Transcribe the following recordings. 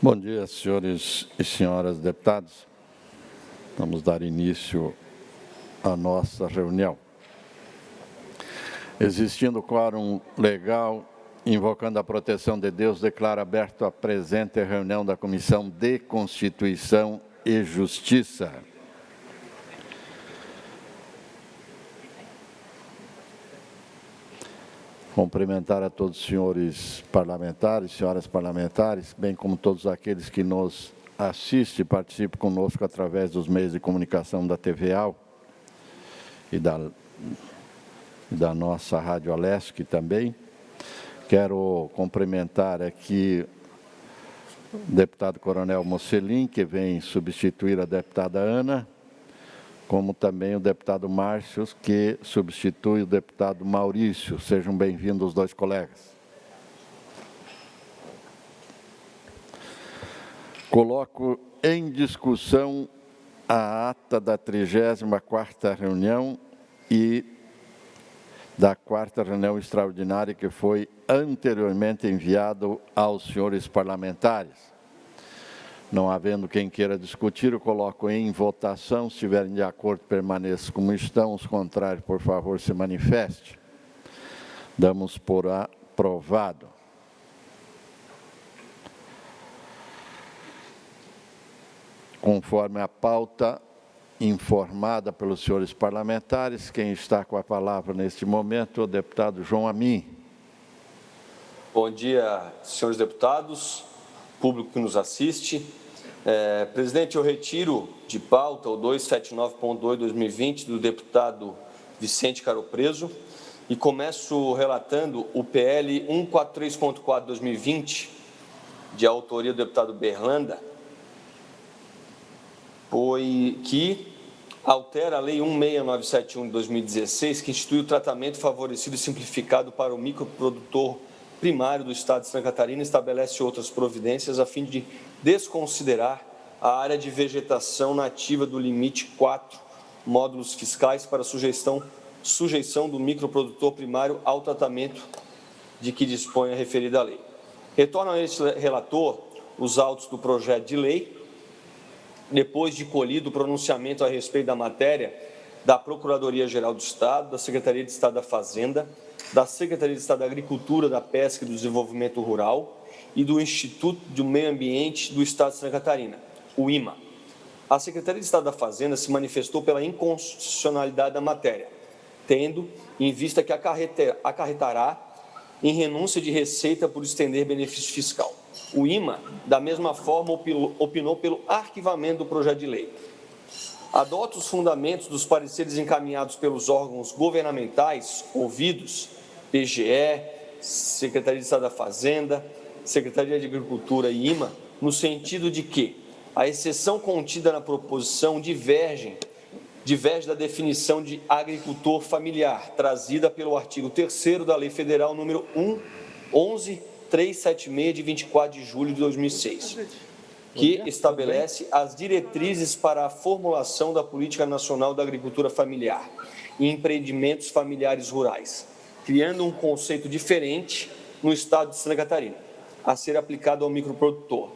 Bom dia, senhores e senhoras deputados. Vamos dar início à nossa reunião. Existindo quórum legal, invocando a proteção de Deus, declaro aberto a presente reunião da Comissão de Constituição e Justiça. Cumprimentar a todos os senhores parlamentares, senhoras parlamentares, bem como todos aqueles que nos assistem e participam conosco através dos meios de comunicação da TVA e da nossa Rádio Alesc também. Quero cumprimentar aqui o deputado Coronel Mocelin, que vem substituir a deputada Ana, como também o deputado Márcio, que substitui o deputado Maurício. Sejam bem-vindos os dois colegas. Coloco em discussão a ata da 34ª reunião e da 4ª reunião extraordinária que foi anteriormente enviado aos senhores parlamentares. Não havendo quem queira discutir, eu coloco em votação. Se estiverem de acordo, permaneçam como estão. Os contrários, por favor, se manifeste. Damos por aprovado. Conforme a pauta informada pelos senhores parlamentares, quem está com a palavra neste momento é o deputado João Amin. Bom dia, senhores deputados, público que nos assiste. Presidente, eu retiro de pauta o 279.2/2020 do deputado Vicente Caropreso e começo relatando o PL 143.4/2020, de autoria do deputado Berlanda, que altera a Lei 16971 de 2016, que institui o tratamento favorecido e simplificado para o microprodutor primário do Estado de Santa Catarina e estabelece outras providências a fim de desconsiderar a área de vegetação nativa do limite 4 módulos fiscais para sujeição do microprodutor primário ao tratamento de que dispõe a referida lei. Retorno a este relator os autos do projeto de lei, depois de colhido o pronunciamento a respeito da matéria da Procuradoria-Geral do Estado, da Secretaria de Estado da Fazenda, da Secretaria de Estado da Agricultura, da Pesca e do Desenvolvimento Rural e do Instituto do Meio Ambiente do Estado de Santa Catarina, o IMA. A Secretaria de Estado da Fazenda se manifestou pela inconstitucionalidade da matéria, tendo em vista que acarretará em renúncia de receita por estender benefício fiscal. O IMA, da mesma forma, opinou pelo arquivamento do projeto de lei. Adota os fundamentos dos pareceres encaminhados pelos órgãos governamentais ouvidos, PGE, Secretaria de Estado da Fazenda, Secretaria de Agricultura e IMA, no sentido de que a exceção contida na proposição diverge da definição de agricultor familiar, trazida pelo artigo 3º da Lei Federal número 11.376, de 24 de julho de 2006, que estabelece as diretrizes para a formulação da Política Nacional da Agricultura Familiar e empreendimentos familiares rurais, criando um conceito diferente no Estado de Santa Catarina, a ser aplicado ao microprodutor.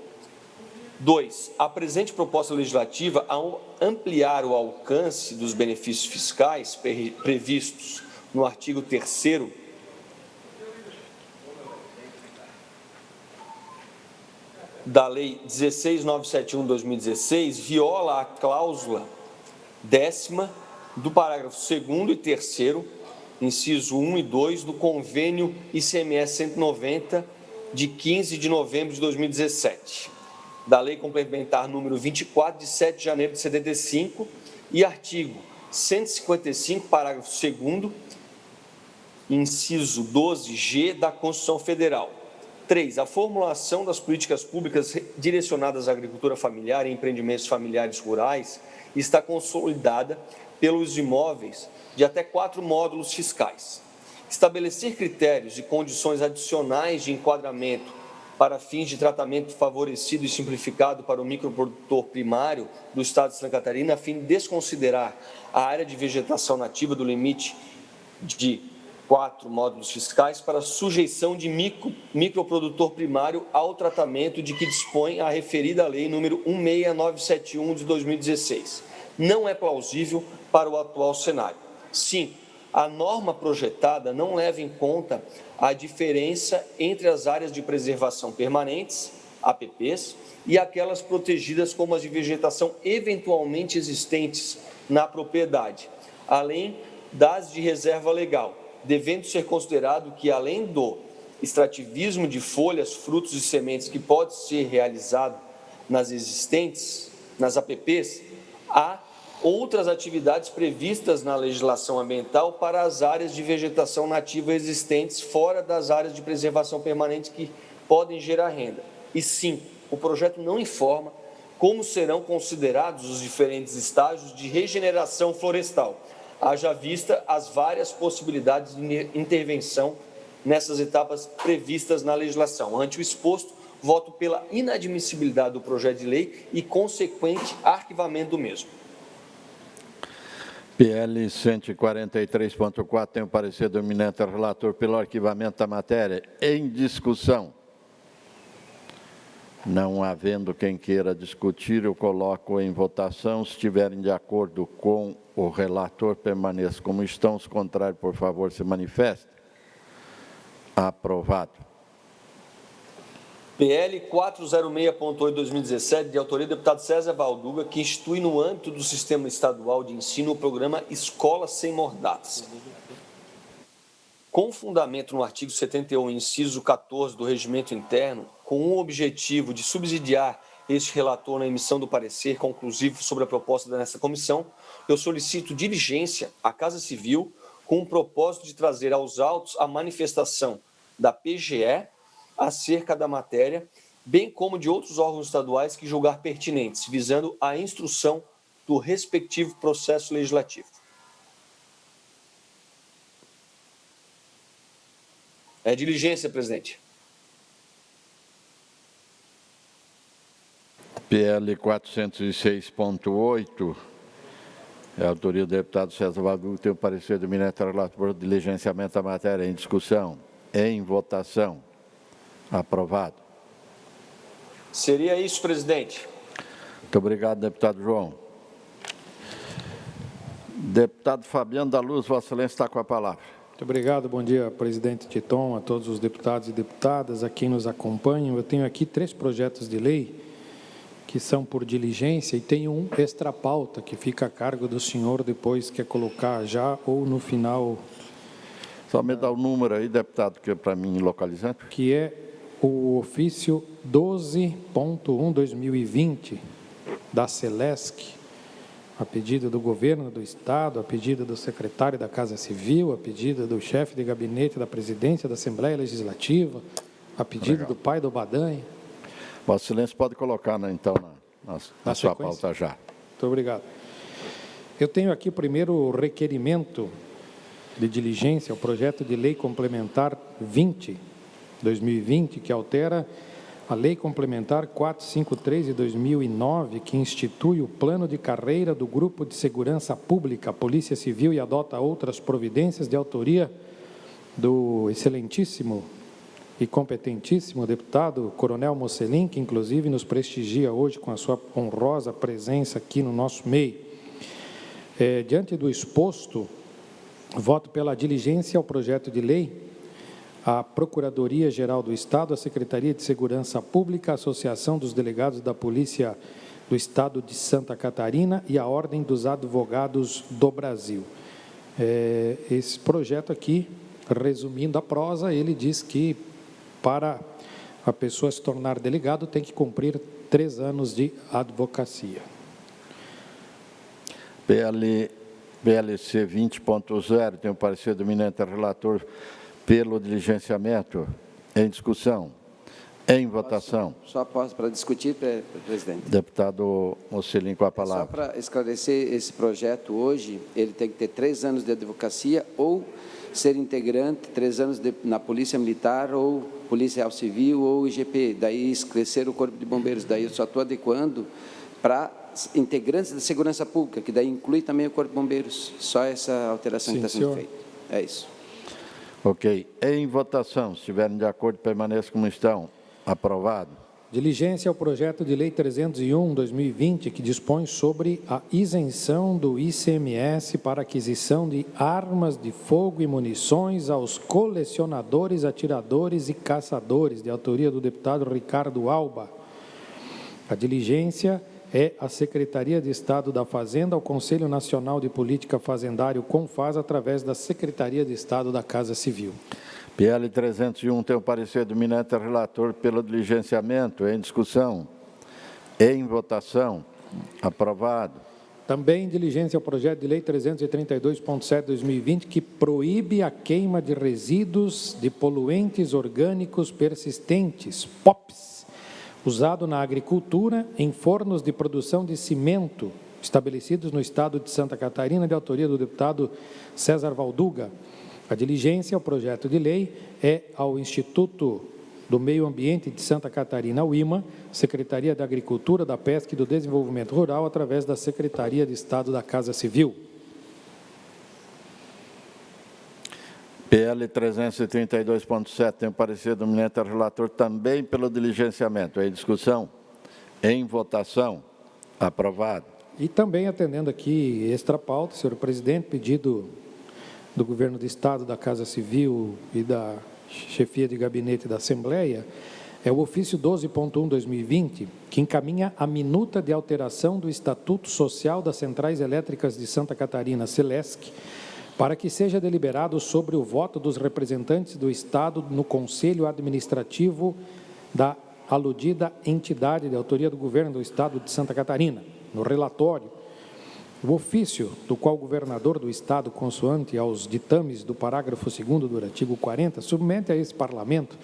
2. A presente proposta legislativa, ao ampliar o alcance dos benefícios fiscais previstos no artigo 3º da Lei 16.971/2016, viola a cláusula 10ª do parágrafo 2º e 3º, inciso 1 e 2, do Convênio ICMS 190, de 15 de novembro de 2017, da Lei Complementar número 24, de 7 de janeiro de 75, e artigo 155, parágrafo 2º, inciso 12G da Constituição Federal. 3. A formulação das políticas públicas direcionadas à agricultura familiar e empreendimentos familiares rurais está consolidada pelos imóveis de até 4 módulos fiscais. Estabelecer critérios e condições adicionais de enquadramento para fins de tratamento favorecido e simplificado para o microprodutor primário do Estado de Santa Catarina, a fim de desconsiderar a área de vegetação nativa do limite de 4 módulos fiscais para sujeição de microprodutor primário ao tratamento de que dispõe a referida lei número 16971 de 2016. Não é plausível para o atual cenário. 5. A norma projetada não leva em conta a diferença entre as áreas de preservação permanentes, APPs, e aquelas protegidas como as de vegetação eventualmente existentes na propriedade, além das de reserva legal, devendo ser considerado que, além do extrativismo de folhas, frutos e sementes que pode ser realizado nas existentes, nas APPs, há outras atividades previstas na legislação ambiental para as áreas de vegetação nativa existentes fora das áreas de preservação permanente que podem gerar renda. E 5, o projeto não informa como serão considerados os diferentes estágios de regeneração florestal, haja vista as várias possibilidades de intervenção nessas etapas previstas na legislação. Ante o exposto, voto pela inadmissibilidade do projeto de lei e consequente arquivamento do mesmo. PL 143.4 tem o parecer do eminente relator pelo arquivamento da matéria. Em discussão. Não havendo quem queira discutir, eu coloco em votação. Se estiverem de acordo com o relator, permaneça como estão. Se contrário, por favor, se manifeste. Aprovado. PL 406.8/2017, de autoria do deputado César Valduga, que institui no âmbito do Sistema Estadual de Ensino o programa Escola Sem Mordaças. Com fundamento no artigo 71, inciso 14 do Regimento Interno, com o objetivo de subsidiar este relator na emissão do parecer conclusivo sobre a proposta dessa comissão, eu solicito diligência à Casa Civil com o propósito de trazer aos autos a manifestação da PGE acerca da matéria, bem como de outros órgãos estaduais que julgar pertinentes, visando a instrução do respectivo processo legislativo. É diligência, presidente. PL 406.8, é a autoria do deputado César Valduga, tem o parecer do eminente relator de diligenciamento da matéria em discussão. Em votação. Aprovado. Seria isso, presidente. Muito obrigado, deputado João. Deputado Fabiano da Luz, Vossa Excelência está com a palavra. Muito obrigado, bom dia, presidente Titon, a todos os deputados e deputadas, a quem nos acompanham. Eu tenho aqui 3 projetos de lei que são por diligência e tem um extra-pauta que fica a cargo do senhor depois, quer colocar já ou no final. Só me dá o número aí, deputado, que é para mim localizando. Que é o ofício 12.1/2020 da Celesc, a pedido do Governo do Estado, a pedido do secretário da Casa Civil, a pedido do chefe de gabinete da Presidência da Assembleia Legislativa, a pedido do pai do Badanha. Vossa Excelência pode colocar, né, então, na sua pauta já. Muito obrigado. Eu tenho aqui primeiro o requerimento de diligência, o projeto de lei complementar 2020, que altera a Lei Complementar 453 de 2009, que institui o plano de carreira do Grupo de Segurança Pública, Polícia Civil, e adota outras providências de autoria do excelentíssimo e competentíssimo deputado Coronel Mocelin, que inclusive nos prestigia hoje com a sua honrosa presença aqui no nosso meio. Diante do exposto, voto pela diligência ao projeto de lei, a Procuradoria-Geral do Estado, a Secretaria de Segurança Pública, a Associação dos Delegados da Polícia do Estado de Santa Catarina e a Ordem dos Advogados do Brasil. Esse projeto aqui, resumindo a prosa, ele diz que para a pessoa se tornar delegado tem que cumprir 3 anos de advocacia. PLC 20.0, tem o parecer do eminente relator pelo diligenciamento. Em discussão. Em votação. Só posso para discutir, presidente. Deputado Mocelin, com a palavra. Só para esclarecer, esse projeto hoje, ele tem que ter 3 anos de advocacia ou ser integrante, 3 anos na Polícia Militar ou Polícia Civil ou IGP, daí esclarecer o Corpo de Bombeiros. Daí eu só estou adequando para integrantes da Segurança Pública, que daí inclui também o Corpo de Bombeiros. Só essa alteração que está sendo feita. É isso. Ok. Em votação, se estiverem de acordo, permaneçam como estão. Aprovado. Diligência ao projeto de lei 301/2020, que dispõe sobre a isenção do ICMS para aquisição de armas de fogo e munições aos colecionadores, atiradores e caçadores, de autoria do deputado Ricardo Alba. A diligência é a Secretaria de Estado da Fazenda, ao Conselho Nacional de Política Fazendária, o CONFAS, através da Secretaria de Estado da Casa Civil. PL 301 tem o parecer do eminente relator pelo diligenciamento. Em discussão. Em votação. Aprovado. Também diligência ao projeto de lei 332.7/2020, que proíbe a queima de resíduos de poluentes orgânicos persistentes, POPs, usado na agricultura em fornos de produção de cimento, estabelecidos no estado de Santa Catarina, de autoria do deputado César Valduga. A diligência ao projeto de lei é ao Instituto do Meio Ambiente de Santa Catarina, UIMA, Secretaria da Agricultura, da Pesca e do Desenvolvimento Rural, através da Secretaria de Estado da Casa Civil. PL 332.7 tem o parecer do eminente relator também pelo diligenciamento. Em discussão. Em votação. Aprovado. E também atendendo aqui extra pauta, senhor presidente, pedido do Governo do Estado, da Casa Civil e da Chefia de Gabinete da Assembleia, é o ofício 12.1/2020, que encaminha a minuta de alteração do Estatuto Social das Centrais Elétricas de Santa Catarina, CELESC, para que seja deliberado sobre o voto dos representantes do Estado no Conselho Administrativo da aludida entidade de autoria do Governo do Estado de Santa Catarina. No relatório, o ofício do qual o governador do Estado, consoante aos ditames do parágrafo 2º do artigo 40, submete a esse Parlamento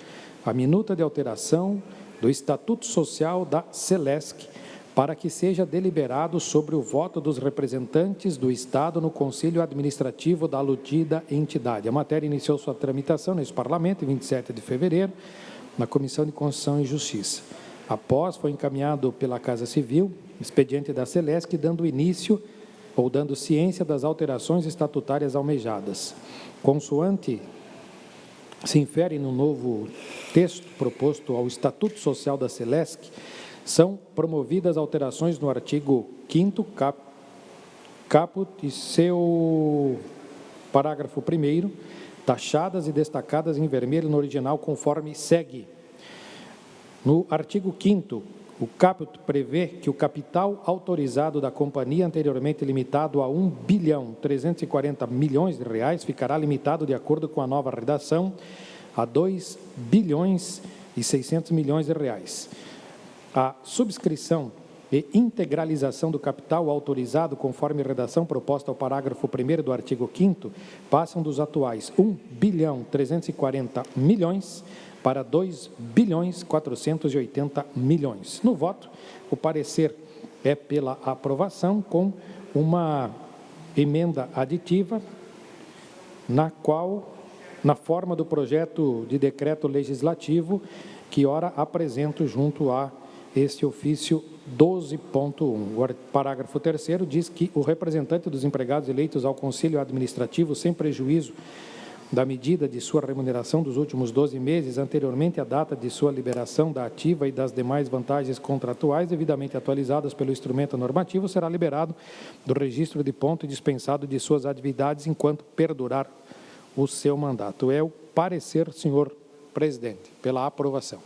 a minuta de alteração do Estatuto Social da CELESC, para que seja deliberado sobre o voto dos representantes do Estado no Conselho Administrativo da aludida entidade. A matéria iniciou sua tramitação nesse Parlamento em 27 de fevereiro, na Comissão de Constituição e Justiça. Após, foi encaminhado pela Casa Civil, expediente da CELESC, dando início ou dando ciência das alterações estatutárias almejadas. Consoante se infere no novo texto proposto ao Estatuto Social da CELESC, são promovidas alterações no artigo 5º, caput e seu parágrafo 1º, taxadas e destacadas em vermelho no original, conforme segue. No artigo 5º, o caput prevê que o capital autorizado da companhia, anteriormente limitado a R$1.340 bilhões, ficará limitado, de acordo com a nova redação, a R$2.600 bilhões. A subscrição e integralização do capital autorizado, conforme redação proposta ao parágrafo 1º do artigo 5º, passam dos atuais R$1.340 bilhões para R$2.480 bilhões. No voto, o parecer é pela aprovação com uma emenda aditiva, na qual, na forma do projeto de decreto legislativo, que ora apresento junto a este ofício 12.1. O parágrafo 3º diz que o representante dos empregados eleitos ao Conselho Administrativo, sem prejuízo da medida de sua remuneração dos últimos 12 meses, anteriormente à data de sua liberação da ativa e das demais vantagens contratuais devidamente atualizadas pelo instrumento normativo, será liberado do registro de ponto e dispensado de suas atividades enquanto perdurar o seu mandato. É o parecer, senhor presidente, pela aprovação.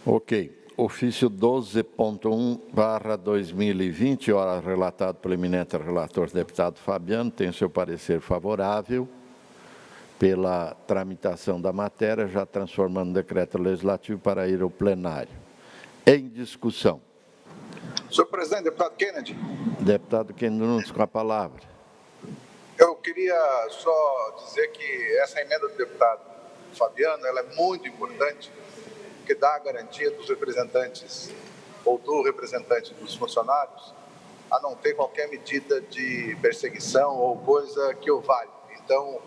Ok. Ofício 12.1/2020, ora relatado pelo eminente relator deputado Fabiano, tem seu parecer favorável pela tramitação da matéria, já transformando o decreto legislativo para ir ao plenário. Em discussão. Senhor presidente, deputado Kennedy. Deputado Kennedy Nunes, com a palavra. Eu queria só dizer que essa emenda do deputado Fabiano, ela é muito importante, que dá a garantia dos representantes ou do representante dos funcionários a não ter qualquer medida de perseguição ou coisa que o valhe. Então,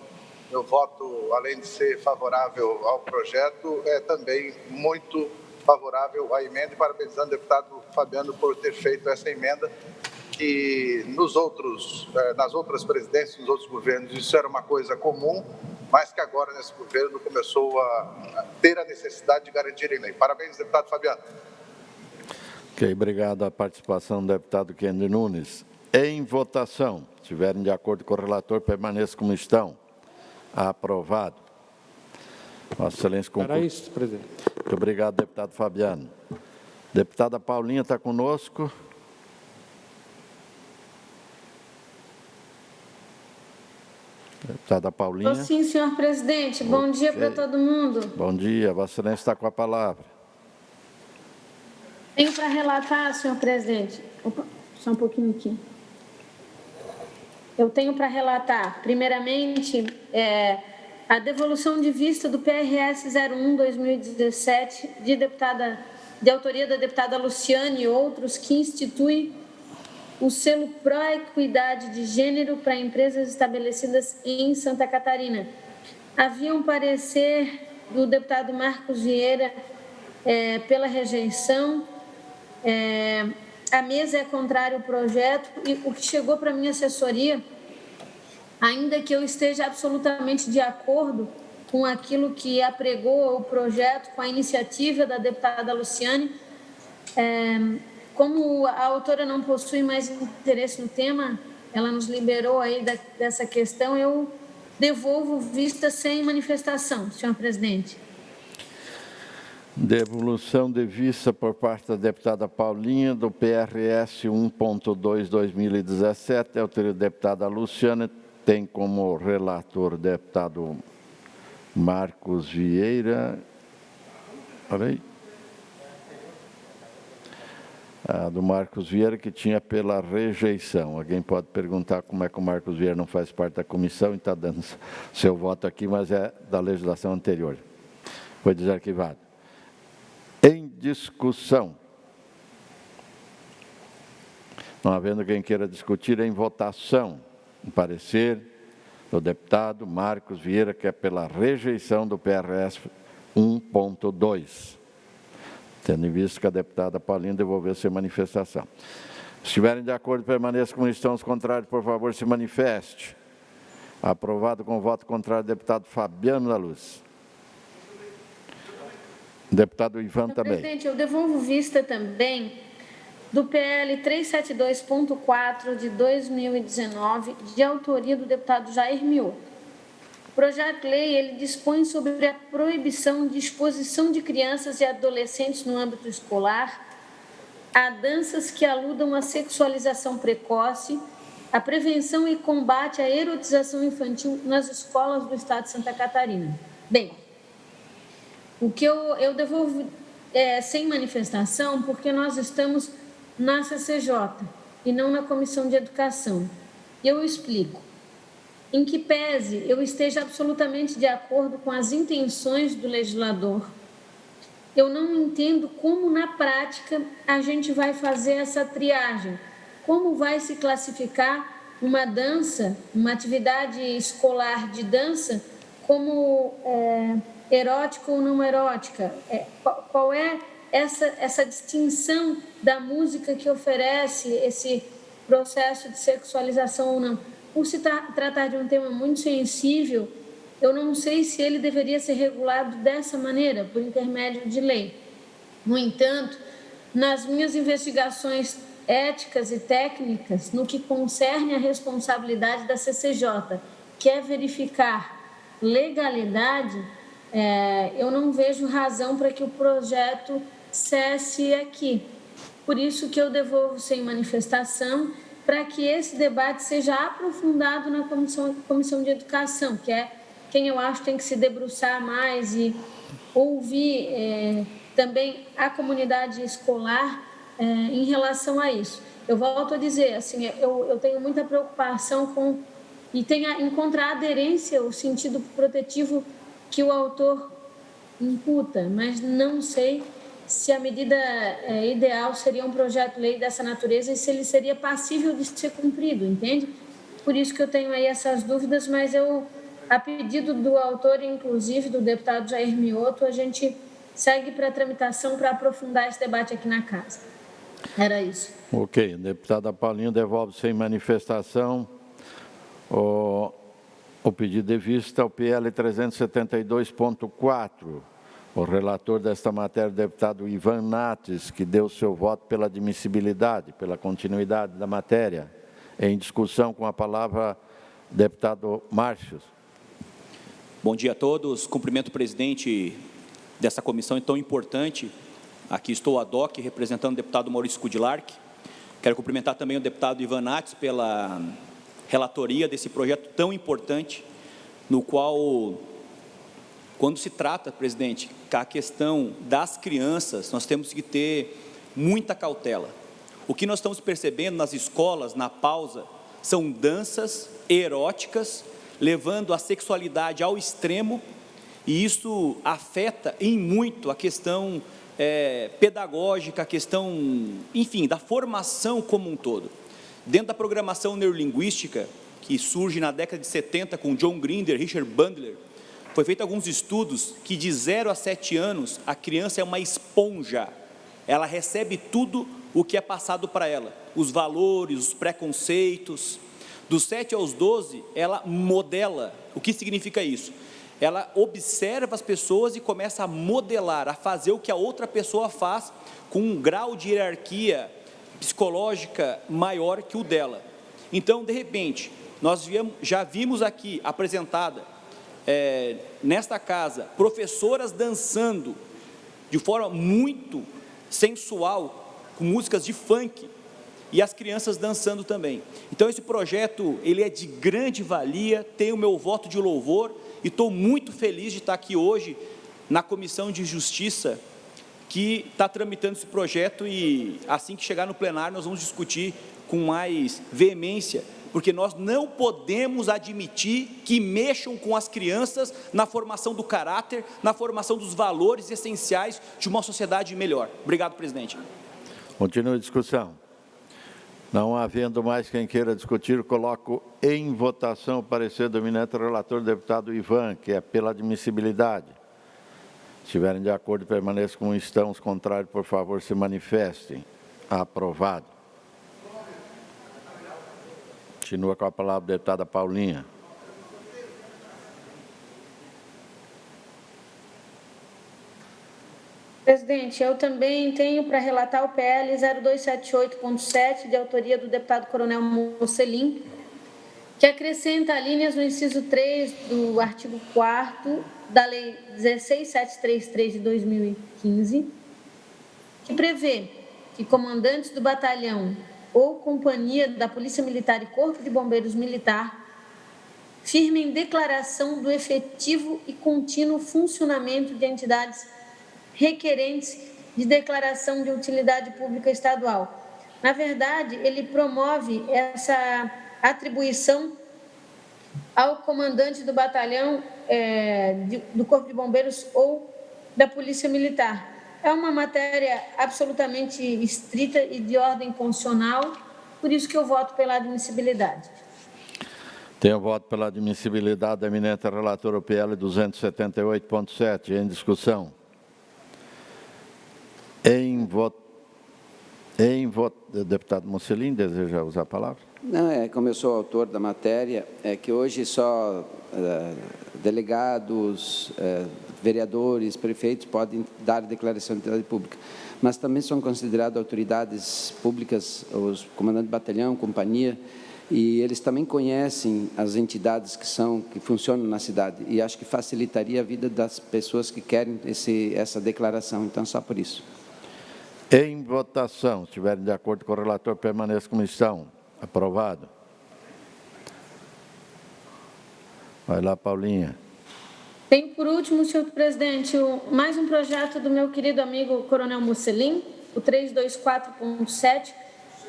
meu voto, além de ser favorável ao projeto, é também muito favorável à emenda, e parabenizando o deputado Fabiano por ter feito essa emenda, que nas outras presidências, nos outros governos, isso era uma coisa comum, mas que agora, nesse governo, começou a ter a necessidade de garantir em lei. Parabéns, deputado Fabiano. Ok, obrigado à participação do deputado Kennedy Nunes. Em votação, se estiverem de acordo com o relator, permaneçam como estão. Aprovado. Vossa Excelência conclui. Era isso, presidente. Muito obrigado, deputado Fabiano. Deputada Paulinha está conosco. Deputada Paulinha. Sim, senhor presidente. Bom dia para todo mundo. Bom dia. Vossa Excelência está com a palavra. Tenho para relatar, senhor presidente. Opa, só um pouquinho aqui. Eu tenho para relatar, primeiramente, a devolução de vista do PRS 01/2017 de autoria da deputada Luciane e outros, que institui o selo Pró-Equidade de Gênero para empresas estabelecidas em Santa Catarina. Havia um parecer do deputado Marcos Vieira pela rejeição. A mesa é contrária ao projeto e o que chegou para a minha assessoria, ainda que eu esteja absolutamente de acordo com aquilo que apregou o projeto, com a iniciativa da deputada Luciane, como a autora não possui mais interesse no tema, ela nos liberou aí dessa questão, eu devolvo vista sem manifestação, senhor presidente. Devolução de vista por parte da deputada Paulinha do PRS 1.2/2017, autoria da deputada Luciana, tem como relator o deputado Marcos Vieira. Olha aí. Do Marcos Vieira, que tinha pela rejeição. Alguém pode perguntar como é que o Marcos Vieira não faz parte da comissão e está dando seu voto aqui, mas é da legislação anterior. Foi desarquivado. Em discussão. Não havendo quem queira discutir, em votação, o parecer do deputado Marcos Vieira, que é pela rejeição do PRS 1.2. Tendo em vista que a deputada Paulinha devolveu sua manifestação. Se estiverem de acordo, permaneçam como estão. Os contrários, por favor, se manifeste. Aprovado com voto contrário, deputado Fabiano da Luz. Deputado Ivan também. Presidente, eu devolvo vista também do PL 372.4 de 2019, de autoria do deputado Jair Mioto. O projeto de lei ele dispõe sobre a proibição de exposição de crianças e adolescentes no âmbito escolar a danças que aludam à sexualização precoce, a prevenção e combate à erotização infantil nas escolas do Estado de Santa Catarina. Bem, o que eu devolvo sem manifestação, porque nós estamos na CCJ e não na Comissão de Educação. E eu explico. Em que pese eu esteja absolutamente de acordo com as intenções do legislador, eu não entendo como, na prática, a gente vai fazer essa triagem. Como vai se classificar uma dança, uma atividade escolar de dança, como erótica ou não erótica? Qual é essa distinção da música que oferece esse processo de sexualização ou não? Por se tratar de um tema muito sensível, eu não sei se ele deveria ser regulado dessa maneira, por intermédio de lei. No entanto, nas minhas investigações éticas e técnicas, no que concerne à responsabilidade da CCJ, que é verificar legalidade, eu não vejo razão para que o projeto cesse aqui. Por isso que eu devolvo sem manifestação, para que esse debate seja aprofundado na Comissão de Educação, que é quem eu acho tem que se debruçar mais e ouvir também a comunidade escolar em relação a isso. Eu volto a dizer, assim, eu tenho muita preocupação e tenho encontrar aderência, o sentido protetivo que o autor imputa, mas não sei se a medida ideal seria um projeto de lei dessa natureza e se ele seria passível de ser cumprido, entende? Por isso que eu tenho aí essas dúvidas, mas a pedido do autor, inclusive do deputado Jair Mioto, a gente segue para a tramitação para aprofundar esse debate aqui na Casa. Era isso. Ok. Deputada Paulinha devolve sem manifestação o pedido de vista ao PL 372.4. O relator desta matéria, o deputado Ivan Nates, que deu seu voto pela admissibilidade, pela continuidade da matéria. Em discussão, com a palavra, deputado Márcio. Bom dia a todos. Cumprimento o presidente dessa comissão tão importante. Aqui estou ad hoc, representando o deputado Maurício Kudlark. Quero cumprimentar também o deputado Ivan Nates pela relatoria desse projeto tão importante, no qual, quando se trata, presidente, a questão das crianças, nós temos que ter muita cautela. O que nós estamos percebendo nas escolas, na pausa, são danças eróticas, levando a sexualidade ao extremo, e isso afeta em muito a questão pedagógica, a questão, enfim, da formação como um todo. Dentro da programação neurolinguística, que surge na década de 70 com John Grinder, Richard Bandler, foi feito alguns estudos que de 0 a 7 anos, a criança é uma esponja, ela recebe tudo o que é passado para ela, os valores, os preconceitos. Dos 7 aos 12, ela modela. O que significa isso? Ela observa as pessoas e começa a modelar, a fazer o que a outra pessoa faz com um grau de hierarquia psicológica maior que o dela. Então, de repente, nós já vimos aqui apresentada, nesta casa, professoras dançando de forma muito sensual, com músicas de funk, e as crianças dançando também. Então, esse projeto, ele é de grande valia, tem o meu voto de louvor, e estou muito feliz de estar aqui hoje, na Comissão de Justiça, que está tramitando esse projeto, e assim que chegar no plenário, nós vamos discutir com mais veemência, porque nós não podemos admitir que mexam com as crianças na formação do caráter, na formação dos valores essenciais de uma sociedade melhor. Obrigado, presidente. Continue a discussão. Não havendo mais quem queira discutir, coloco em votação o parecer do eminente relator, deputado Ivan, que é pela admissibilidade. Se estiverem de acordo, permaneçam como estão. Os contrários, por favor, se manifestem. Aprovado. Continua com a palavra a deputada Paulinha. Presidente, eu também tenho para relatar o PL 0278.7, de autoria do deputado Coronel Mocelin, que acrescenta linhas no inciso 3 do artigo 4º da Lei 16733 de 2015, que prevê que comandantes do batalhão ou companhia da Polícia Militar e Corpo de Bombeiros Militar firmem declaração do efetivo e contínuo funcionamento de entidades requerentes de declaração de utilidade pública estadual. Na verdade, ele promove essa atribuição ao comandante do batalhão do Corpo de Bombeiros ou da Polícia Militar. É uma matéria absolutamente estrita e de ordem constitucional, por isso que eu voto pela admissibilidade. Tenho voto pela admissibilidade da eminente relatora, o PL 278.7, em discussão. Deputado Mocelin, deseja usar a palavra? Não, como eu sou autor da matéria, é que hoje só delegados, vereadores, prefeitos podem dar declaração de utilidade pública, mas também são considerados autoridades públicas, os comandantes de batalhão, companhia, e eles também conhecem as entidades que funcionam na cidade, e acho que facilitaria a vida das pessoas que querem essa declaração, então só por isso. Em votação, se estiverem de acordo com o relator, permaneça como estão. Aprovado. Vai lá, Paulinha. Tem, por último, senhor presidente, mais um projeto do meu querido amigo Coronel Mocelin, o 324.7,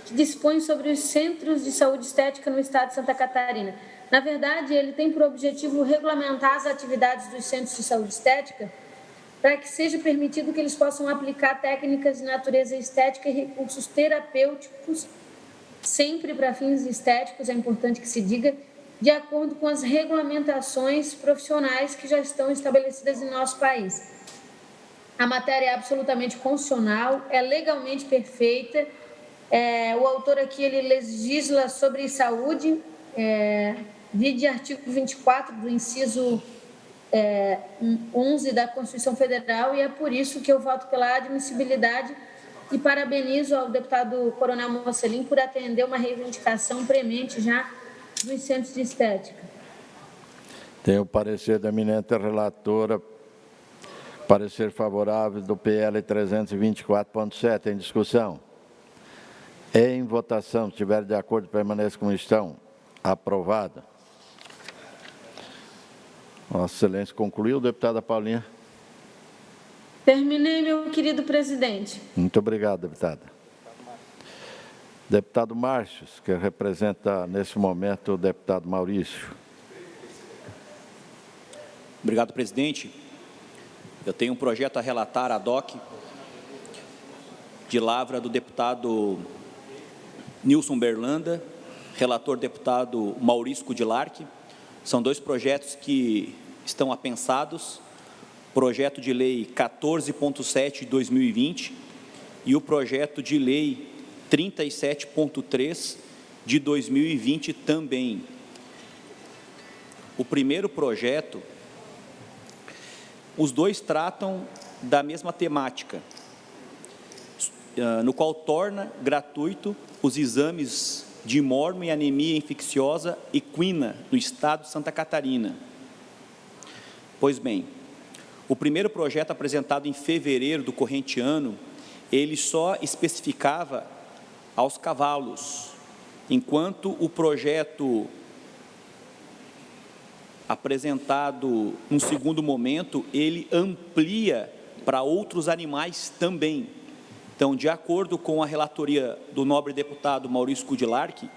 que dispõe sobre os centros de saúde estética no estado de Santa Catarina. Na verdade, ele tem por objetivo regulamentar as atividades dos centros de saúde estética para que seja permitido que eles possam aplicar técnicas de natureza estética e recursos terapêuticos, sempre para fins estéticos, é importante que se diga, de acordo com as regulamentações profissionais que já estão estabelecidas em nosso país. A matéria é absolutamente constitucional, é legalmente perfeita O autor aqui, ele legisla sobre saúde, vide artigo 24 do inciso 11 da Constituição Federal, e é por isso que eu voto pela admissibilidade e parabenizo ao deputado Coronel Mocelin por atender uma reivindicação premente já dos centros de estética. Tem o parecer da eminente relatora, parecer favorável do PL 324.7, em discussão. Em votação, se estiver de acordo, permaneça como estão. Aprovado. Vossa Excelência concluiu, deputada Paulinha? Terminei, meu querido presidente. Muito obrigado, deputada. Deputado Márcios, que representa, nesse momento, o deputado Maurício. Obrigado, presidente. Eu tenho um projeto a relatar ad hoc de lavra do deputado Nilson Berlanda, relator deputado Maurício Kudilark. São dois projetos que estão apensados, projeto de lei 14.7 de 2020 e o projeto de lei 37.3 de 2020 também. O primeiro projeto, os dois tratam da mesma temática, no qual torna gratuito os exames de mormo e anemia infecciosa equina no estado de Santa Catarina. Pois bem, o primeiro projeto apresentado em fevereiro do corrente ano, ele só especificava aos cavalos, enquanto o projeto apresentado no segundo momento, ele amplia para outros animais também. Então, de acordo com a relatoria do nobre deputado Maurício Kudilark,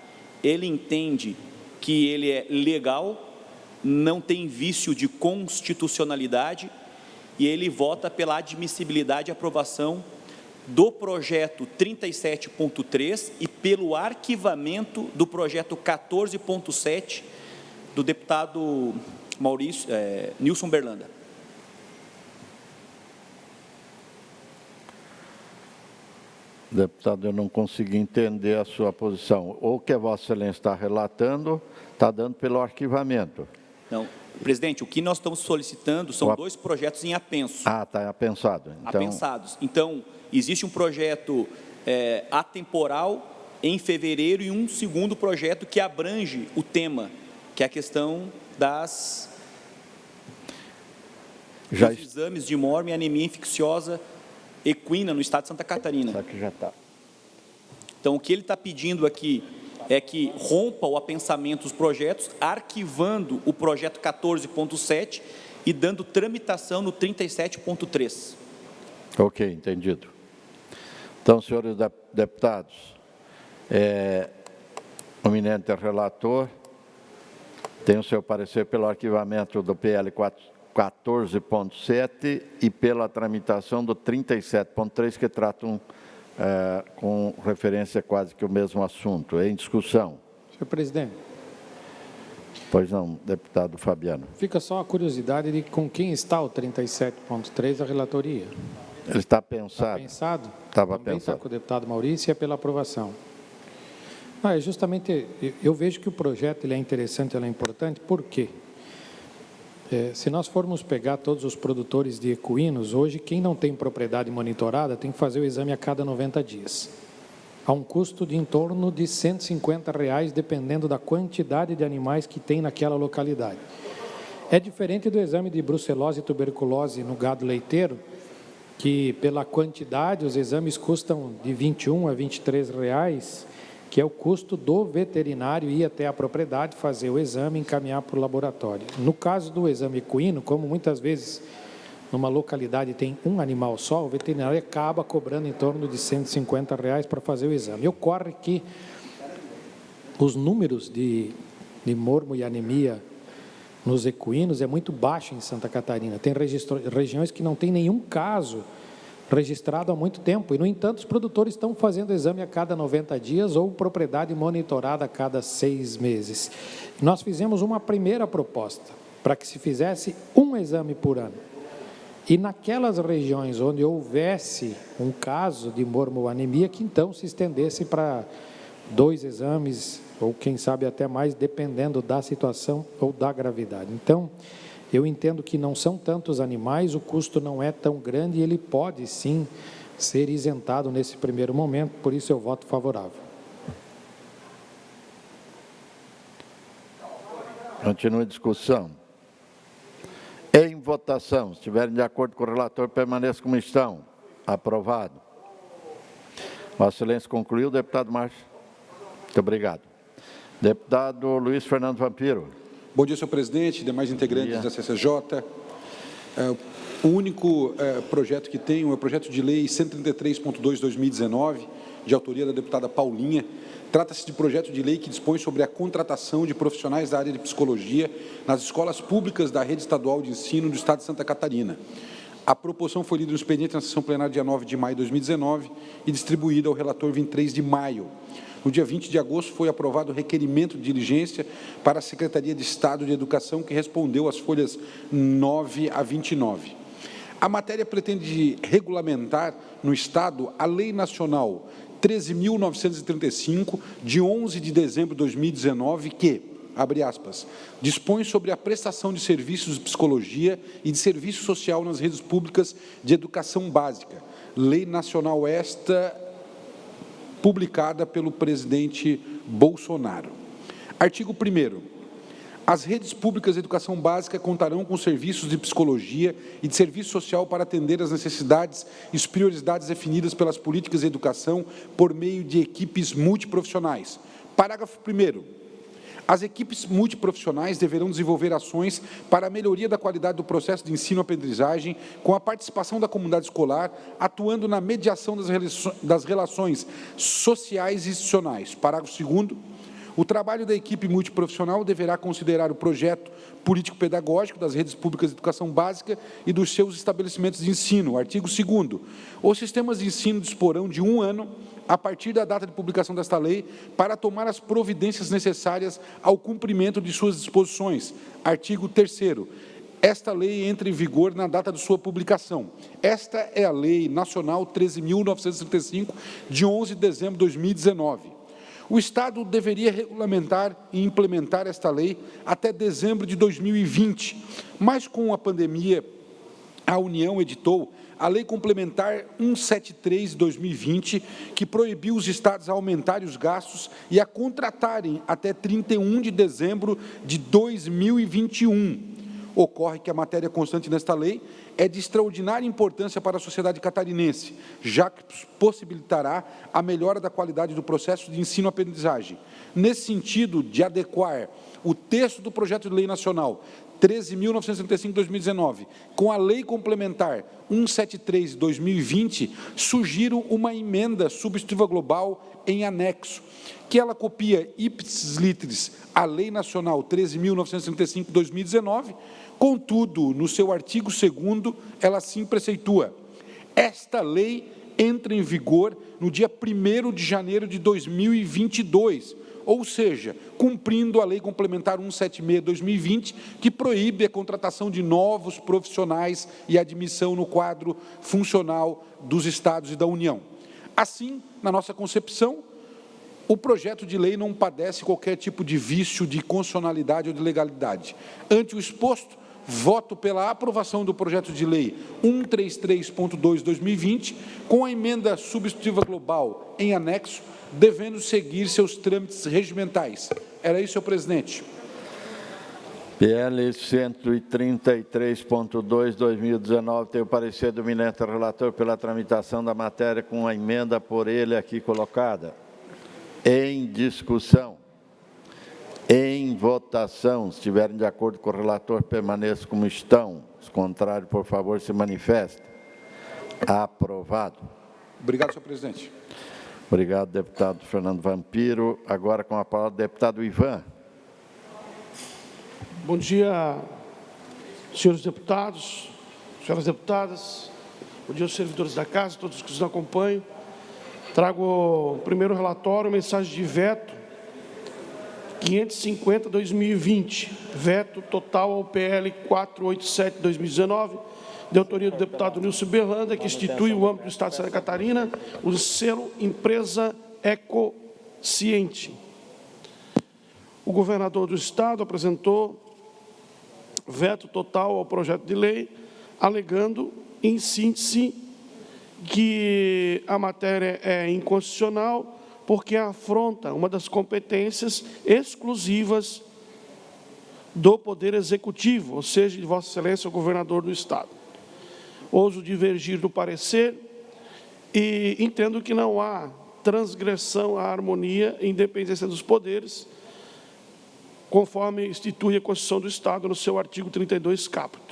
ele entende que ele é legal, não tem vício de constitucionalidade e ele vota pela admissibilidade e aprovação do projeto 37.3 e pelo arquivamento do projeto 14.7 do deputado Nilson Berlanda. Deputado, eu não consegui entender a sua posição. Ou que a Vossa Excelência está relatando, está dando pelo arquivamento. Não, presidente, o que nós estamos solicitando são dois projetos em apenso. Ah, está apensado. Então... Apensados. Então, existe um projeto atemporal em fevereiro e um segundo projeto que abrange o tema, que é a questão dos exames de mormo e anemia infecciosa equina no estado de Santa Catarina. Só que já está. Então, o que ele está pedindo aqui é que rompa o apensamento dos projetos, arquivando o projeto 14.7 e dando tramitação no 37.3. Ok, entendido. Então, senhores deputados, o eminente relator tem o seu parecer pelo arquivamento do PL 14.7 e pela tramitação do 37.3, que tratam com referência quase que o mesmo assunto. Em discussão. Senhor presidente. Pois não, deputado Fabiano. Fica só a curiosidade de com quem está o 37.3 da relatoria. Ele está pensado. Está pensado? Estava Também pensado. está com o deputado Maurício e é pela aprovação. Justamente, eu vejo que o projeto ele é interessante, ele é importante, por quê? Se nós formos pegar todos os produtores de equinos, hoje quem não tem propriedade monitorada tem que fazer o exame a cada 90 dias. A um custo de em torno de R$ 150, dependendo da quantidade de animais que tem naquela localidade. É diferente do exame de brucelose e tuberculose no gado leiteiro, que pela quantidade os exames custam de R$ 21 a R$ 23, que é o custo do veterinário ir até a propriedade, fazer o exame e encaminhar para o laboratório. No caso do exame equino, como muitas vezes numa localidade tem um animal só, o veterinário acaba cobrando em torno de R$ 150 para fazer o exame. E ocorre que os números de mormo e anemia nos equinos é muito baixo em Santa Catarina. Tem regiões que não tem nenhum caso registrado há muito tempo, e, no entanto, os produtores estão fazendo exame a cada 90 dias ou propriedade monitorada a cada 6 meses. Nós fizemos uma primeira proposta, para que se fizesse um exame por ano. E naquelas regiões onde houvesse um caso de mormoanemia, que então se estendesse para 2 exames, ou quem sabe até mais, dependendo da situação ou da gravidade. Então, eu entendo que não são tantos animais, o custo não é tão grande e ele pode sim ser isentado nesse primeiro momento, por isso eu voto favorável. Continua a discussão. Em votação, se estiverem de acordo com o relator, permaneça como estão. Aprovado. Vossa Excelência concluiu, deputado Márcio. Muito obrigado. Deputado Luiz Fernando Vampiro. Bom dia, senhor presidente, demais integrantes da CCJ. O único projeto que tenho é o projeto de lei 133.2/2019, de autoria da deputada Paulinha. Trata-se de projeto de lei que dispõe sobre a contratação de profissionais da área de psicologia nas escolas públicas da rede estadual de ensino do Estado de Santa Catarina. A proposição foi lida no expediente na sessão plenária dia 9 de maio de 2019 e distribuída ao relator 23 de maio. No dia 20 de agosto foi aprovado o requerimento de diligência para a Secretaria de Estado de Educação, que respondeu às folhas 9 a 29. A matéria pretende regulamentar no Estado a Lei Nacional 13.935, de 11 de dezembro de 2019, que, abre aspas, dispõe sobre a prestação de serviços de psicologia e de serviço social nas redes públicas de educação básica. Lei nacional esta publicada pelo presidente Bolsonaro. Artigo 1º. As redes públicas de educação básica contarão com serviços de psicologia e de serviço social para atender às necessidades e as prioridades definidas pelas políticas de educação por meio de equipes multiprofissionais. Parágrafo 1º. As equipes multiprofissionais deverão desenvolver ações para a melhoria da qualidade do processo de ensino-aprendizagem, com a participação da comunidade escolar, atuando na mediação das relações sociais e institucionais. Parágrafo 2º. O trabalho da equipe multiprofissional deverá considerar o projeto político-pedagógico das redes públicas de educação básica e dos seus estabelecimentos de ensino. Artigo 2º. Os sistemas de ensino disporão de 1 ano, a partir da data de publicação desta lei, para tomar as providências necessárias ao cumprimento de suas disposições. Artigo 3º. Esta lei entra em vigor na data de sua publicação. Esta é a Lei Nacional 13.935, de 11 de dezembro de 2019. O Estado deveria regulamentar e implementar esta lei até dezembro de 2020, mas com a pandemia, a União editou a Lei Complementar 173 de 2020, que proibiu os estados a aumentarem os gastos e a contratarem até 31 de dezembro de 2021. Ocorre que a matéria constante nesta lei é de extraordinária importância para a sociedade catarinense, já que possibilitará a melhora da qualidade do processo de ensino-aprendizagem. Nesse sentido, de adequar o texto do projeto de lei nacional 13.935 de 2019 com a Lei Complementar 173 de 2020, sugiro uma emenda substitutiva global em anexo, que ela copia ipsis literis a Lei Nacional 13.935 de 2019, contudo, no seu artigo 2º, ela assim preceitua: esta lei entra em vigor no dia 1º de janeiro de 2022, ou seja, cumprindo a Lei Complementar 176 de 2020, que proíbe a contratação de novos profissionais e admissão no quadro funcional dos Estados e da União. Assim, na nossa concepção, o projeto de lei não padece qualquer tipo de vício de constitucionalidade ou de legalidade. Ante o exposto, voto pela aprovação do projeto de lei 133.2 de 2020, com a emenda substitutiva global em anexo, devendo seguir seus trâmites regimentais. Era isso, senhor presidente. PL 133.2, 2019, tem o parecer do eminente relator pela tramitação da matéria com a emenda por ele aqui colocada. Em discussão. Em votação. Se estiverem de acordo com o relator, permaneçam como estão. Os contrários, por favor, se manifestem. Aprovado. Obrigado, senhor presidente. Obrigado, deputado Fernando Vampiro. Agora, com a palavra, o deputado Ivan. Bom dia, senhores deputados, senhoras deputadas. Bom dia aos servidores da casa, todos que nos acompanham. Trago o primeiro relatório, mensagem de veto 550/2020, veto total ao PL 487/2019, de autoria do deputado Nilson Berlanda, que institui o âmbito do Estado de Santa Catarina o selo Empresa Ecociente. O governador do Estado apresentou veto total ao projeto de lei, alegando, em síntese, que a matéria é inconstitucional porque afronta uma das competências exclusivas do Poder Executivo, ou seja, de Vossa Excelência, o governador do Estado. Ouso divergir do parecer e entendo que não há transgressão à harmonia e independência dos poderes, conforme institui a Constituição do Estado no seu artigo 32, caput.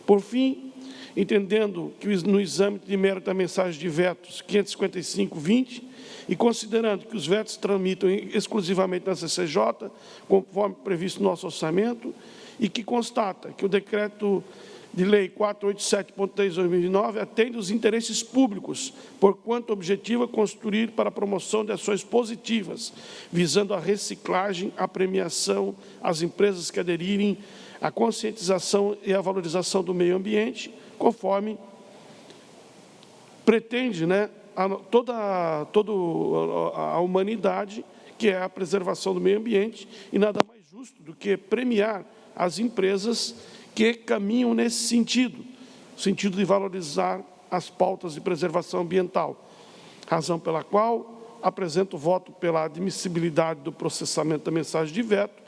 Por fim, entendendo que no exame de mérito da mensagem de vetos 555-20 e considerando que os vetos tramitam exclusivamente na CCJ, conforme previsto no nosso orçamento, e que constata que o decreto de lei 487.3/2009 atende os interesses públicos, porquanto objetiva construir para a promoção de ações positivas, visando a reciclagem, a premiação às empresas que aderirem à conscientização e à valorização do meio ambiente, conforme pretende, toda a humanidade, que é a preservação do meio ambiente, e nada mais justo do que premiar as empresas que caminham nesse sentido, no sentido de valorizar as pautas de preservação ambiental, razão pela qual apresento voto pela admissibilidade do processamento da mensagem de veto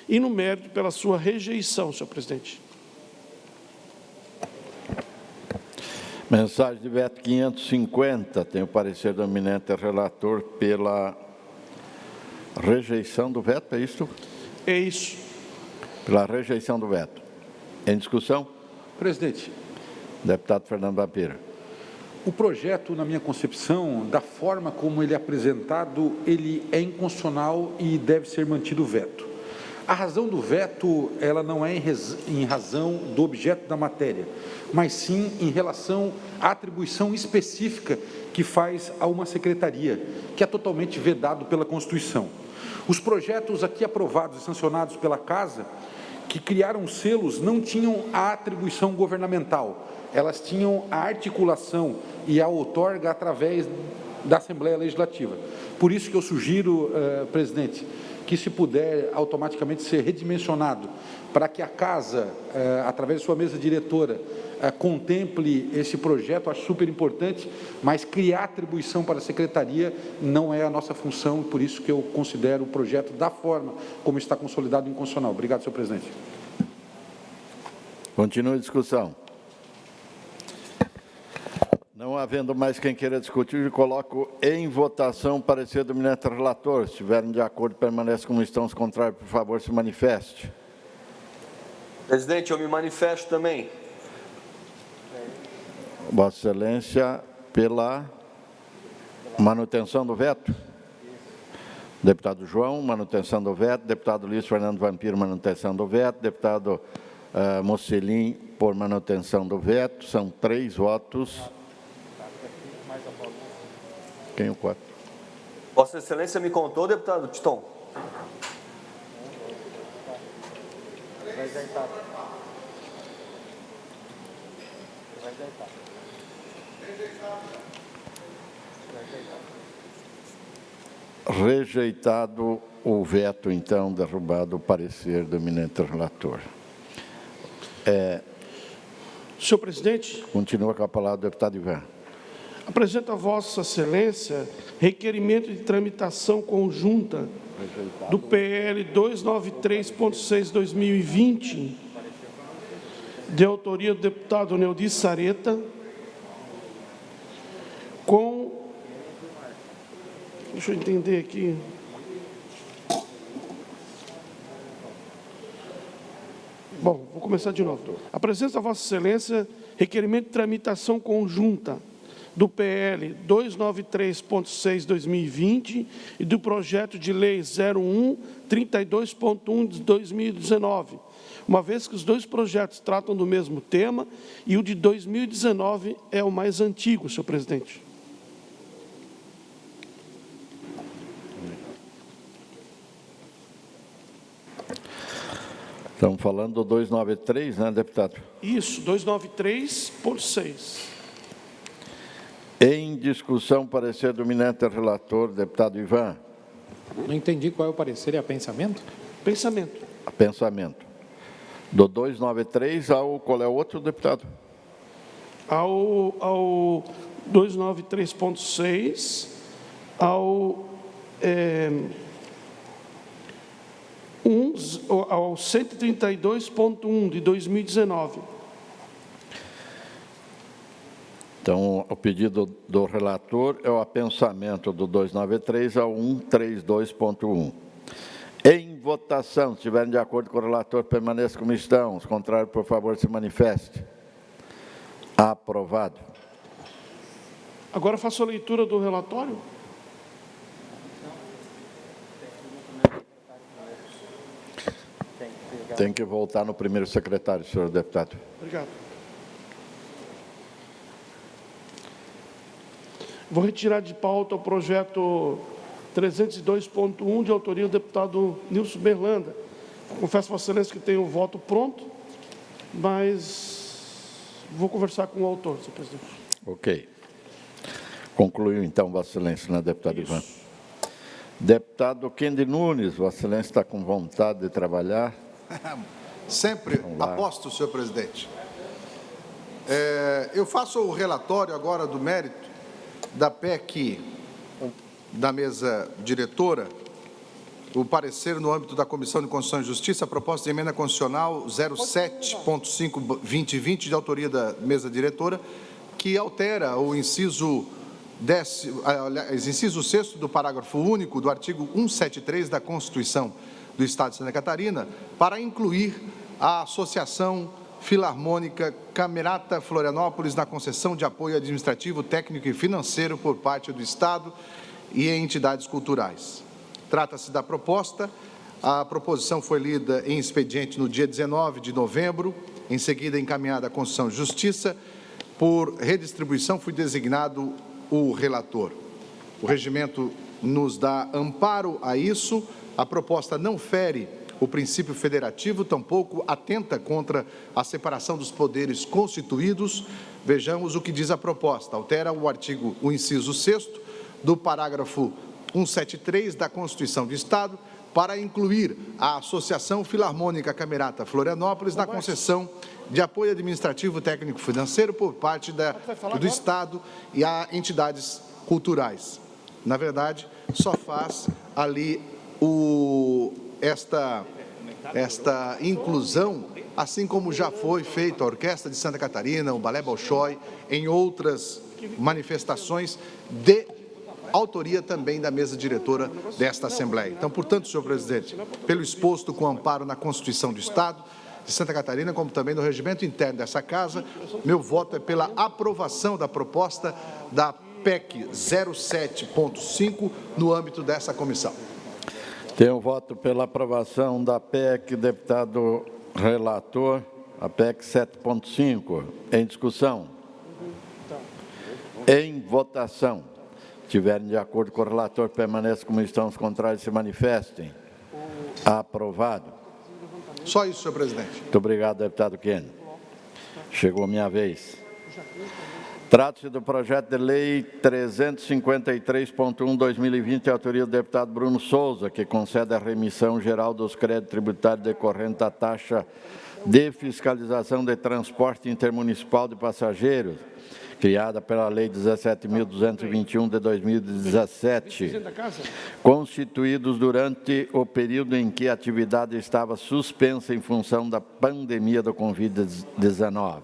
e, no mérito, pela sua rejeição, senhor presidente. Mensagem de veto 550, tem o parecer do eminente relator pela rejeição do veto, é isso? É isso. Pela rejeição do veto. Em discussão? Presidente. Deputado Fernando Vampira. O projeto, na minha concepção, da forma como ele é apresentado, ele é inconstitucional e deve ser mantido o veto. A razão do veto, ela não é em razão do objeto da matéria, mas sim em relação à atribuição específica que faz a uma secretaria, que é totalmente vedado pela Constituição. Os projetos aqui aprovados e sancionados pela Casa, que criaram selos, não tinham a atribuição governamental, elas tinham a articulação e a outorga através da Assembleia Legislativa. Por isso que eu sugiro, presidente, que se puder automaticamente ser redimensionado para que a Casa, através de sua mesa diretora, contemple esse projeto, acho super importante, mas criar atribuição para a Secretaria não é a nossa função, por isso que eu considero o projeto da forma como está consolidado inconstitucional. Obrigado, senhor presidente. Continua a discussão. Não havendo mais quem queira discutir, eu coloco em votação o parecer do eminente relator. Se estiverem de acordo, permaneçam como estão. Os contrários, por favor, se manifeste. Presidente, eu me manifesto também. Vossa Excelência, pela manutenção do veto. Deputado João, manutenção do veto. Deputado Luiz Fernando Vampiro, manutenção do veto. Deputado Mocelin, por manutenção do veto. São 3 votos. Quem é o 4? Vossa Excelência me contou, deputado Titon? Rejeitado o veto, então, derrubado o parecer do eminente relator. Senhor presidente. Continua com a palavra o deputado Ivan. Apresento a Vossa Excelência requerimento de tramitação conjunta do PL 293.6/2020, de autoria do deputado Neudi Sareta, com... Deixa eu entender aqui. Bom, vou começar de novo. Apresento a Vossa Excelência requerimento de tramitação conjunta do PL 293.6/2020 e do projeto de lei 01-32.1 de 2019, uma vez que os dois projetos tratam do mesmo tema e o de 2019 é o mais antigo, senhor presidente. Estamos falando do 293, né, deputado? Isso, 293 por 6. Em discussão, parecer do eminente relator, deputado Ivan. Não entendi qual é o parecer, é pensamento? Pensamento. Pensamento. Do 293 ao... Qual é o outro, deputado? Ao 293.6, ao 132.1 de 2019. Então, o pedido do relator é o apensamento do 293 ao 132.1. Em votação, se estiverem de acordo com o relator, permaneça como estão. Os contrários, por favor, se manifeste. Aprovado. Agora faço a leitura do relatório. Tem que voltar no primeiro secretário, senhor deputado. Obrigado. Vou retirar de pauta o projeto 302.1, de autoria do deputado Nilson Berlanda. Confesso, Vossa Excelência, que tenho o voto pronto, mas vou conversar com o autor, senhor presidente. Ok. Concluiu, então, Vossa Excelência, né, deputado Ivan? Deputado Kendi Nunes, Vossa Excelência está com vontade de trabalhar? Sempre aposto, senhor presidente. Eu faço o relatório agora do mérito da PEC da mesa diretora, o parecer no âmbito da Comissão de Constituição e Justiça, a proposta de emenda constitucional 07.5/2020, de autoria da mesa diretora, que altera o inciso 6º do parágrafo único do artigo 173 da Constituição do Estado de Santa Catarina, para incluir a Associação Filarmônica Camerata Florianópolis na concessão de apoio administrativo, técnico e financeiro por parte do Estado e entidades culturais. Trata-se da proposta. A proposição foi lida em expediente no dia 19 de novembro, em seguida encaminhada à Constituição e Justiça. Por redistribuição, fui designado o relator. O regimento nos dá amparo a isso. A proposta não fere o princípio federativo, tampouco atenta contra a separação dos poderes constituídos. Vejamos o que diz a proposta. Altera o inciso 6º do parágrafo 173 da Constituição do Estado para incluir a Associação Filarmônica Camerata Florianópolis na concessão de apoio administrativo técnico financeiro por parte do Estado e a entidades culturais. Na verdade, só faz ali esta inclusão, assim como já foi feita a Orquestra de Santa Catarina, o Balé Bolshoi, em outras manifestações de autoria também da mesa diretora desta Assembleia. Então, portanto, senhor presidente, pelo exposto com amparo na Constituição do Estado de Santa Catarina, como também no regimento interno dessa Casa, meu voto é pela aprovação da proposta da PEC 07.5 no âmbito dessa comissão. Tenho voto pela aprovação da PEC, deputado relator, a PEC 7.5. Em discussão. Em votação. Se estiverem de acordo com o relator, permaneçam como estão, os contrários se manifestem. Aprovado. Só isso, senhor presidente. Muito obrigado, deputado Kendi. Chegou a minha vez. Trata-se do projeto de lei 353.1/2020, autoria do deputado Bruno Souza, que concede a remissão geral dos créditos tributários decorrentes da taxa de fiscalização de transporte intermunicipal de passageiros, criada pela Lei 17.221 de 2017, constituídos durante o período em que a atividade estava suspensa em função da pandemia do Covid-19.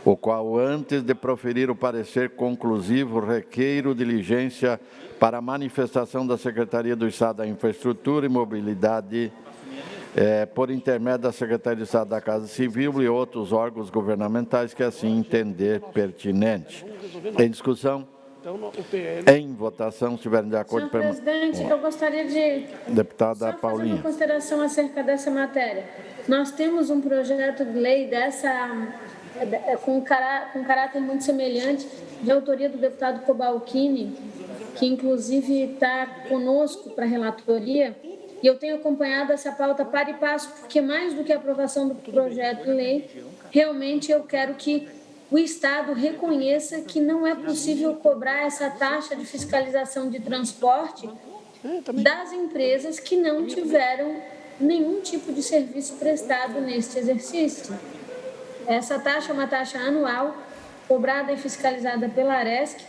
O qual, antes de proferir o parecer conclusivo, requeiro diligência para a manifestação da Secretaria do Estado da Infraestrutura e Mobilidade, por intermédio da Secretaria de Estado da Casa Civil e outros órgãos governamentais que assim entender pertinente. Em discussão? Em votação, se estiverem de acordo... Senhor presidente, eu gostaria de... Deputada Paulinha. Fazer uma consideração acerca dessa matéria. Nós temos um projeto de lei com caráter muito semelhante, de autoria do deputado Cobalcini, que inclusive está conosco para a relatoria, E eu tenho acompanhado essa pauta para e passo, porque mais do que a aprovação do projeto de lei, realmente eu quero que o Estado reconheça que não é possível cobrar essa taxa de fiscalização de transporte das empresas que não tiveram nenhum tipo de serviço prestado neste exercício. Essa taxa é uma taxa anual, cobrada e fiscalizada pela Aresc.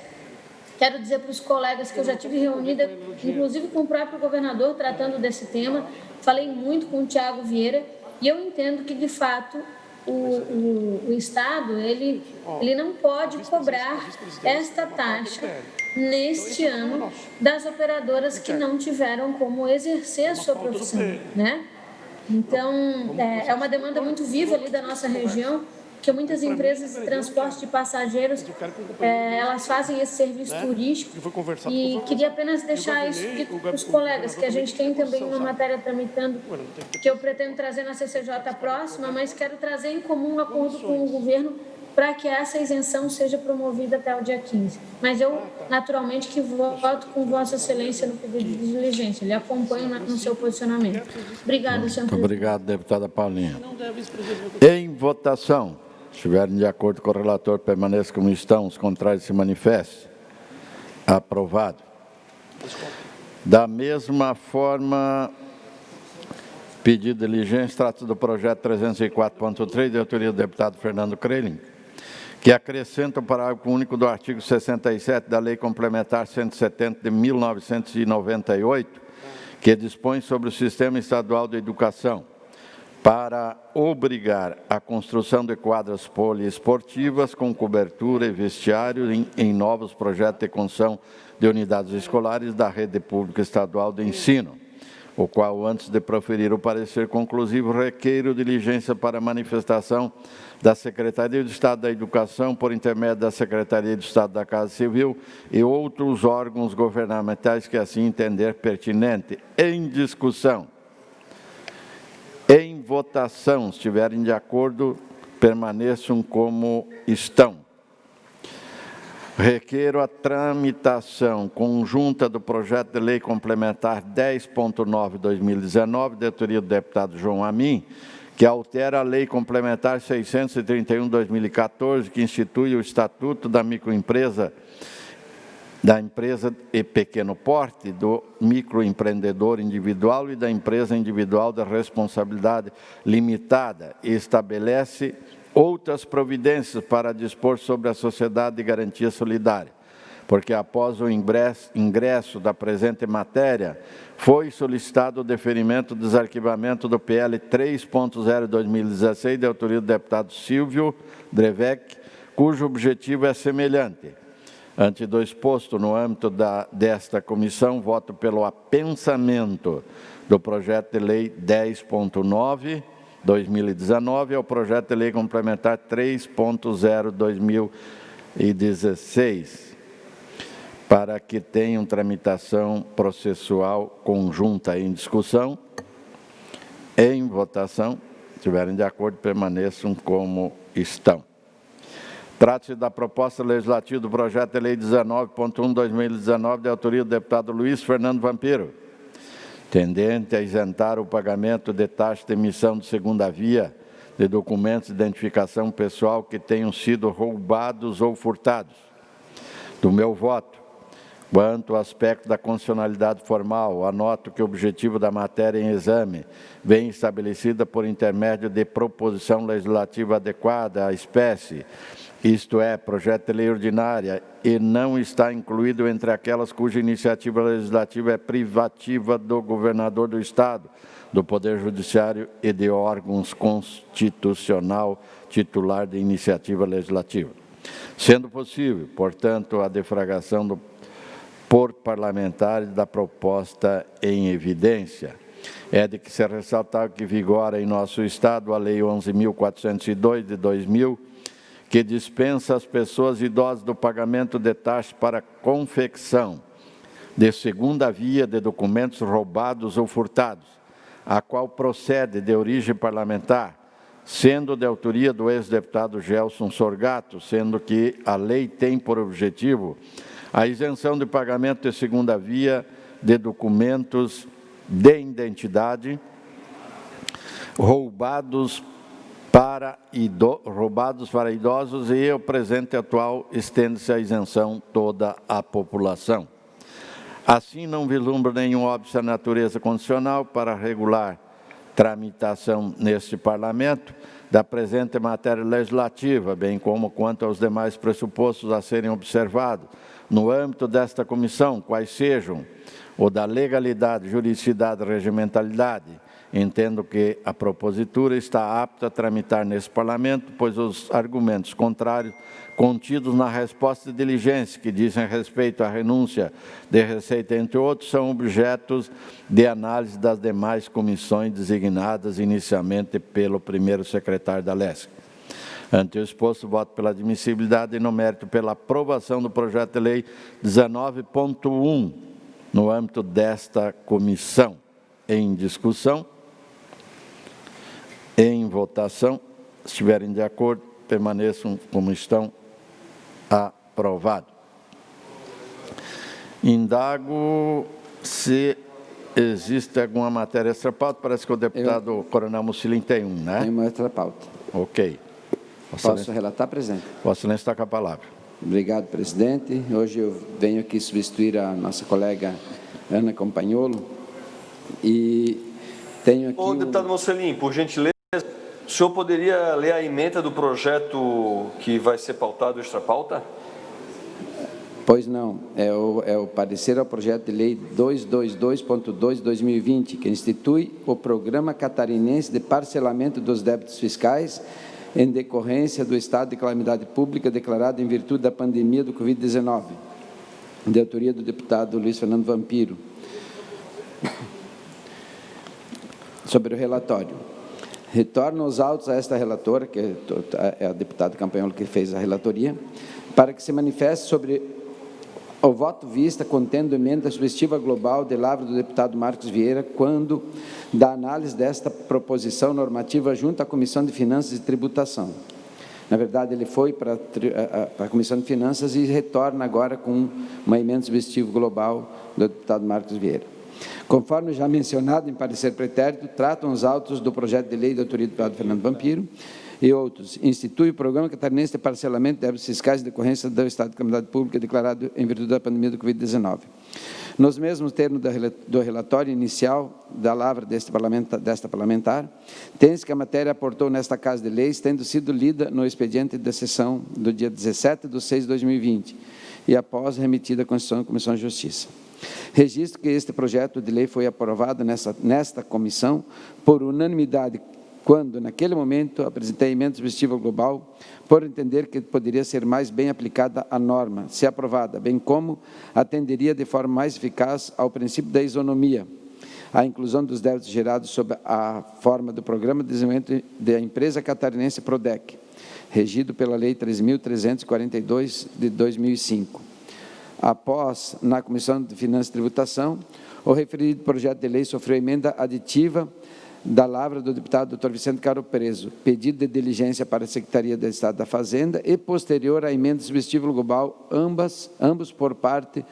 Quero dizer para os colegas que eu já tive reunida, inclusive com o próprio governador, tratando desse tema. Falei muito com o Thiago Vieira e eu entendo que, de fato, o Estado ele não pode cobrar esta taxa neste ano das operadoras que não tiveram como exercer a sua profissão, né? Então, é uma demanda muito viva ali da nossa região, que muitas empresas de transporte de passageiros, elas fazem esse serviço turístico, e queria apenas deixar isso para os colegas, que a gente tem também uma matéria tramitando, que eu pretendo trazer na CCJ próxima, mas quero trazer em comum um acordo com o governo para que essa isenção seja promovida até o dia 15. Mas eu, naturalmente, que voto com Vossa Excelência no pedido de diligência. Lhe acompanho no seu posicionamento. Obrigada, senhor presidente. Obrigado, deputada Paulinha. Em votação, se estiverem de acordo com o relator, permaneça como estão, os contrários se manifestem. Aprovado. Da mesma forma, pedido de diligência, trata do projeto 304.3, de autoria do deputado Fernando Creling, que acrescenta o parágrafo único do artigo 67 da Lei Complementar 170 de 1998, que dispõe sobre o Sistema Estadual de Educação, para obrigar a construção de quadras poliesportivas com cobertura e vestiário em novos projetos de construção de unidades escolares da rede pública estadual de ensino, o qual, antes de proferir o parecer conclusivo, requeiro diligência para manifestação da Secretaria de Estado da Educação, por intermédio da Secretaria de Estado da Casa Civil e outros órgãos governamentais que assim entender pertinente. Em discussão. Em votação, se estiverem de acordo, permaneçam como estão. Requeiro a tramitação conjunta do projeto de lei complementar 10.9/2019, de autoria do deputado João Amin, que altera a lei complementar 631/2014, que institui o Estatuto da Microempresa, da empresa e pequeno porte, do microempreendedor individual e da empresa individual de responsabilidade limitada, e estabelece outras providências para dispor sobre a Sociedade de Garantia Solidária, porque após o ingresso da presente matéria, foi solicitado o deferimento do desarquivamento do PL 3.0/2016, de autoria do deputado Silvio Drevec, cujo objetivo é semelhante. Ante do exposto, no âmbito desta comissão, voto pelo apensamento do projeto de lei 10.9/2019 ao projeto de lei complementar 3.0/2016, para que tenham tramitação processual conjunta em discussão. Em votação, se estiverem de acordo, permaneçam como estão. Trata-se da proposta legislativa do projeto de lei 19.1/2019, de autoria do deputado Luiz Fernando Vampiro, tendente a isentar o pagamento de taxa de emissão de segunda via de documentos de identificação pessoal que tenham sido roubados ou furtados. Do meu voto, quanto ao aspecto da constitucionalidade formal, anoto que o objetivo da matéria em exame vem estabelecida por intermédio de proposição legislativa adequada à espécie, isto é, projeto de lei ordinária, e não está incluído entre aquelas cuja iniciativa legislativa é privativa do governador do Estado, do Poder Judiciário e de órgãos constitucional titular de iniciativa legislativa. Sendo possível, portanto, a defragação por parlamentares da proposta em evidência. É de que se ressaltar que vigora em nosso Estado a Lei 11.402 de 2000, que dispensa as pessoas idosas do pagamento de taxa para confecção de segunda via de documentos roubados ou furtados, a qual procede de origem parlamentar, sendo de autoria do ex-deputado Gelson Sorgato, sendo que a lei tem por objetivo a isenção de pagamento de segunda via de documentos de identidade roubados para idosos e o presente atual estende-se à isenção toda a população. Assim, não vislumbra nenhum óbice à natureza condicional para regular tramitação neste Parlamento da presente matéria legislativa, bem como quanto aos demais pressupostos a serem observados no âmbito desta comissão, quais sejam o da legalidade, juridicidade e regimentalidade. Entendo que a propositura está apta a tramitar nesse Parlamento, pois os argumentos contrários contidos na resposta de diligência, que dizem respeito à renúncia de receita, entre outros, são objetos de análise das demais comissões designadas inicialmente pelo primeiro secretário da LESC. Ante o exposto, voto pela admissibilidade e no mérito pela aprovação do projeto de lei 19.1 no âmbito desta comissão. Em discussão, em votação, se estiverem de acordo, permaneçam como estão. Aprovado. Indago se existe alguma matéria extra-pauta. Parece que o deputado Coronel Mucilin tem um, né? Tem uma extra-pauta. Ok. Posso relatar, presidente? Vossa Excelência está com a palavra. Obrigado, presidente. Hoje eu venho aqui substituir a nossa colega Ana Campagnolo e tenho aqui... Ô, deputado Mucilin, por gentileza, o senhor poderia ler a emenda do projeto que vai ser pautado extra-pauta? Pois não, é o parecer ao projeto de lei 222.2/2020, que institui o Programa Catarinense de Parcelamento dos Débitos Fiscais em decorrência do estado de calamidade pública declarado em virtude da pandemia do Covid-19, de autoria do deputado Luiz Fernando Vampiro. Sobre o relatório. Retorno os autos a esta relatora, que é a deputada Campagnolo que fez a relatoria, para que se manifeste sobre o voto vista contendo emenda substitutiva global de lavra do deputado Marcos Vieira, quando da análise desta proposição normativa junto à Comissão de Finanças e Tributação. Na verdade, ele foi para a Comissão de Finanças e retorna agora com uma emenda substitutiva global do deputado Marcos Vieira. Conforme já mencionado em parecer pretérito, tratam os autos do projeto de lei de autoria do deputado Fernando Vampiro e outros. Institui o Programa Catarinense de Parcelamento de Débitos Fiscais em decorrência do estado de calamidade pública declarado em virtude da pandemia do Covid-19. Nos mesmos termos do relatório inicial da lavra desta parlamentar, tem-se que a matéria aportou nesta Casa de Leis, tendo sido lida no expediente da sessão do dia 17/6/2020 e após remetida à Constituição e Comissão de Justiça. Registro que este projeto de lei foi aprovado nesta comissão por unanimidade, quando, naquele momento, apresentei a emenda substitutiva global, por entender que poderia ser mais bem aplicada a norma, se aprovada, bem como atenderia de forma mais eficaz ao princípio da isonomia, a inclusão dos débitos gerados sob a forma do Programa de Desenvolvimento da Empresa Catarinense Prodec, regido pela Lei 3.342, de 2005. Após, na Comissão de Finanças e Tributação, o referido projeto de lei sofreu emenda aditiva da lavra do deputado Dr. Vicente Caro Preso, pedido de diligência para a Secretaria de Estado da Fazenda e posterior à emenda substitutiva global, ambos por parte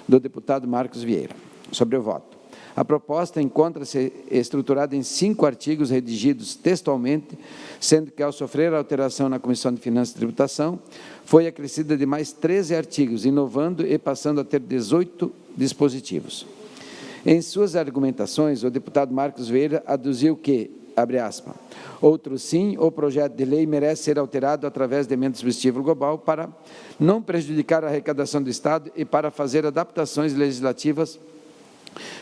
do deputado Marcos Vieira. Sobre o voto. A proposta encontra-se estruturada em 5 artigos redigidos textualmente, sendo que, ao sofrer alteração na Comissão de Finanças e Tributação, foi acrescida de mais 13 artigos, inovando e passando a ter 18 dispositivos. Em suas argumentações, o deputado Marcos Vieira aduziu que, abre aspas, outro sim, o projeto de lei merece ser alterado através de emenda substitutiva global para não prejudicar a arrecadação do Estado e para fazer adaptações legislativas,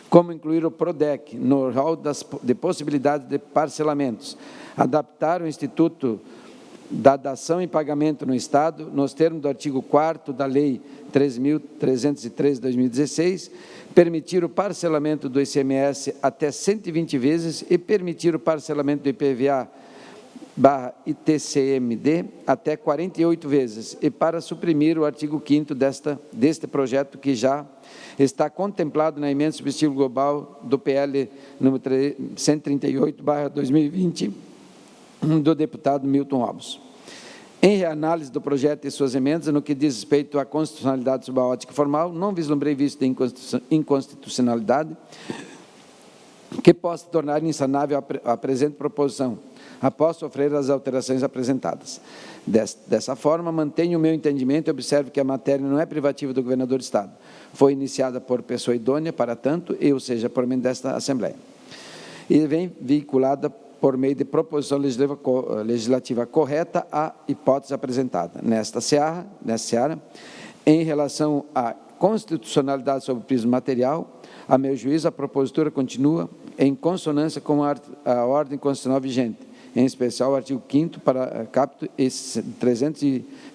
como incluir o PRODEC no rol de possibilidades de parcelamentos, adaptar o Instituto da Dação em Pagamento no Estado, nos termos do artigo 4º da Lei 3.303, de 2016, permitir o parcelamento do ICMS até 120 vezes e permitir o parcelamento do IPVA/ITCMD até 48 vezes, e para suprimir o artigo 5º deste projeto, que já está contemplado na emenda substitutiva global do PL número 138/2020, do deputado Milton Alves. Em reanálise do projeto e suas emendas, no que diz respeito à constitucionalidade sob a ótica formal, não vislumbrei visto de inconstitucionalidade que possa tornar insanável a presente proposição, após sofrer as alterações apresentadas. Dessa forma, mantenho o meu entendimento e observo que a matéria não é privativa do governador do Estado. Foi iniciada por pessoa idônea para tanto, ou seja, por meio desta Assembleia. E vem vinculada por meio de proposição legislativa correta à hipótese apresentada. Nesta seara, em relação à constitucionalidade sob o prisma material, a meu juízo, a propositura continua em consonância com a ordem constitucional vigente, em especial o artigo 5º, para caput e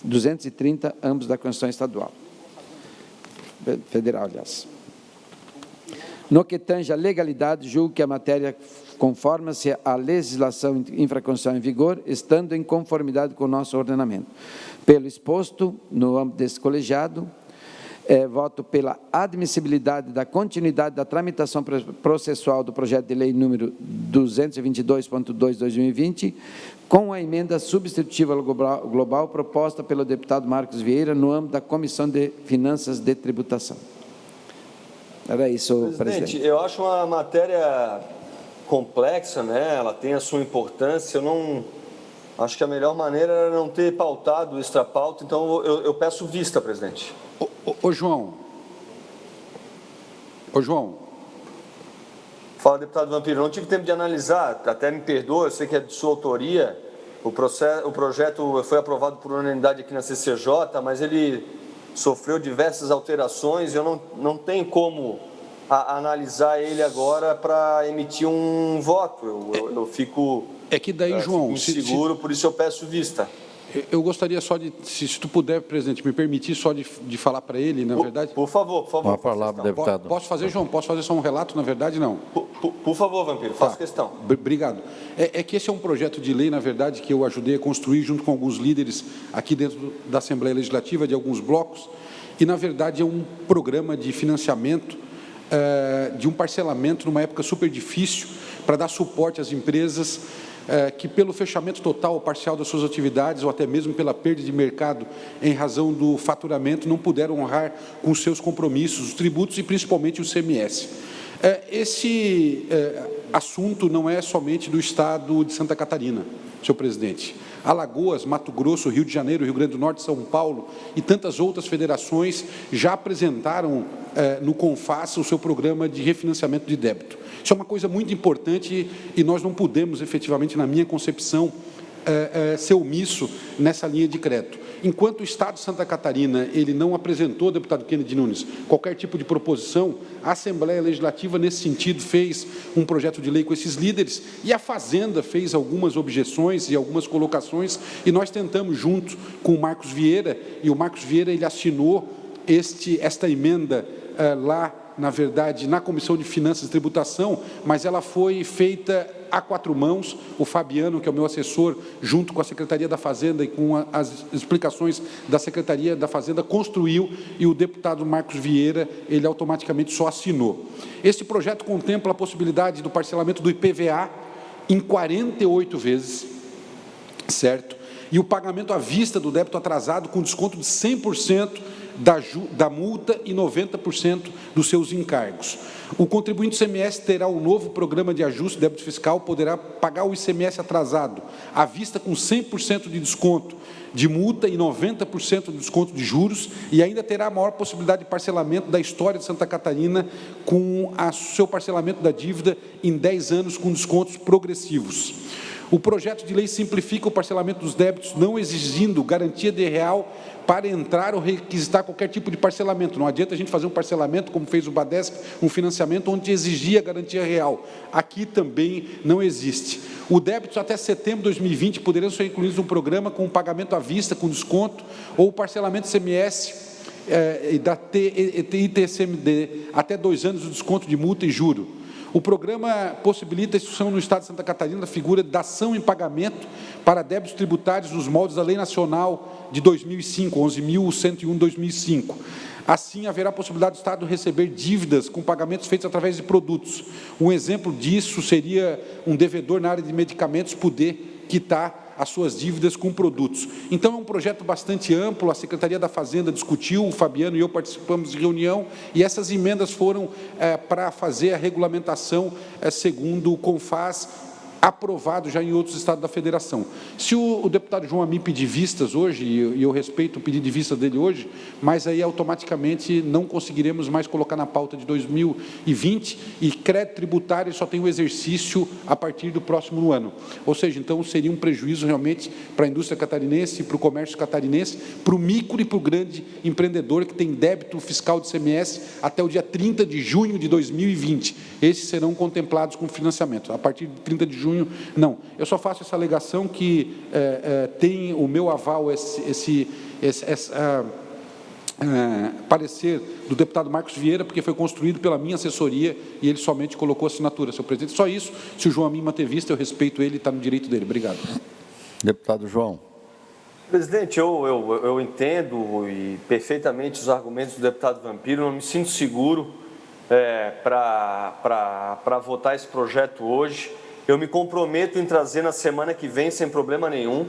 230, ambos da Constituição Estadual. Federal, aliás. No que tange à legalidade, julgo que a matéria conforma-se à legislação infraconstitucional em vigor, estando em conformidade com o nosso ordenamento. Pelo exposto, no âmbito desse colegiado, voto pela admissibilidade da continuidade da tramitação processual do projeto de lei número 222.2/2020, com a emenda substitutiva global proposta pelo deputado Marcos Vieira no âmbito da Comissão de Finanças de Tributação. Era isso, presidente. Eu acho uma matéria complexa, né? Ela tem a sua importância. Eu não acho que a melhor maneira era não ter pautado o extra-pauta, então eu peço vista, presidente. Ô João. Fala, deputado Vampiro. Não tive tempo de analisar, até me perdoa, eu sei que é de sua autoria. O projeto foi aprovado por unanimidade aqui na CCJ, mas ele sofreu diversas alterações e eu não tenho como analisar ele agora para emitir um voto. Eu fico que daí, João, inseguro, por isso eu peço vista. Eu gostaria só de, se tu puder, presidente, me permitir só de falar para ele, na verdade. Por favor. Uma palavra, deputado. Posso fazer, João? Posso fazer só um relato, na verdade, não? Por favor, Vampiro, faço questão. Obrigado. É que esse é um projeto de lei, na verdade, que eu ajudei a construir junto com alguns líderes aqui dentro da Assembleia Legislativa, de alguns blocos, e, na verdade, é um programa de financiamento, de um parcelamento numa época super difícil, para dar suporte às empresas que, pelo fechamento total ou parcial das suas atividades, ou até mesmo pela perda de mercado em razão do faturamento, não puderam honrar com seus compromissos, os tributos e principalmente o CMS. Esse assunto não é somente do Estado de Santa Catarina, senhor presidente. Alagoas, Mato Grosso, Rio de Janeiro, Rio Grande do Norte, São Paulo e tantas outras federações já apresentaram no CONFAS o seu programa de refinanciamento de débito. Isso é uma coisa muito importante e nós não podemos, efetivamente, na minha concepção, ser omisso nessa linha de crédito. Enquanto o Estado de Santa Catarina ele não apresentou, deputado Kennedy Nunes, qualquer tipo de proposição, a Assembleia Legislativa, nesse sentido, fez um projeto de lei com esses líderes e a Fazenda fez algumas objeções e algumas colocações e nós tentamos, junto com o Marcos Vieira, e o Marcos Vieira ele assinou esta emenda lá, na verdade, na Comissão de Finanças e Tributação, mas ela foi feita a quatro mãos. O Fabiano, que é o meu assessor, junto com a Secretaria da Fazenda e com as explicações da Secretaria da Fazenda, construiu e o deputado Marcos Vieira, ele automaticamente só assinou. Este projeto contempla a possibilidade do parcelamento do IPVA em 48 vezes, certo? E o pagamento à vista do débito atrasado com desconto de 100% da multa e 90% dos seus encargos. O contribuinte do ICMS terá um novo programa de ajuste de débito fiscal, poderá pagar o ICMS atrasado à vista com 100% de desconto de multa e 90% de desconto de juros e ainda terá a maior possibilidade de parcelamento da história de Santa Catarina com o seu parcelamento da dívida em 10 anos com descontos progressivos. O projeto de lei simplifica o parcelamento dos débitos, não exigindo garantia de real para entrar ou requisitar qualquer tipo de parcelamento. Não adianta a gente fazer um parcelamento, como fez o Badesp, um financiamento onde exigia garantia real. Aqui também não existe. O débito até setembro de 2020 poderão ser incluídos no programa com pagamento à vista, com desconto, ou parcelamento CMS e da ITCMD, até 2 anos de desconto de multa e juro. O programa possibilita a instituição no Estado de Santa Catarina da figura de dação em pagamento para débitos tributários nos moldes da Lei Nacional de 2005, 11.101/2005. Assim, haverá a possibilidade do Estado receber dívidas com pagamentos feitos através de produtos. Um exemplo disso seria um devedor na área de medicamentos poder quitar as suas dívidas com produtos. Então, é um projeto bastante amplo, a Secretaria da Fazenda discutiu, o Fabiano e eu participamos de reunião, e essas emendas foram para fazer a regulamentação segundo o CONFAS, aprovado já em outros estados da federação. Se o deputado João Amin pedir vistas hoje, e eu respeito o pedido de vista dele hoje, mas aí automaticamente não conseguiremos mais colocar na pauta de 2020, e crédito tributário só tem o exercício a partir do próximo ano. Ou seja, então seria um prejuízo realmente para a indústria catarinense, para o comércio catarinense, para o micro e para o grande empreendedor que tem débito fiscal de ICMS até o dia 30 de junho de 2020. Esses serão contemplados com financiamento. A partir de 30 de junho, não. Eu só faço essa alegação que tem o meu aval, parecer do deputado Marcos Vieira, porque foi construído pela minha assessoria e ele somente colocou assinatura, senhor presidente. Só isso. Se o João Amin manter vista, eu respeito ele, está no direito dele. Obrigado. Deputado João. Presidente, eu entendo perfeitamente os argumentos do deputado Vampiro, não me sinto seguro para votar esse projeto hoje. Eu me comprometo em trazer na semana que vem sem problema nenhum,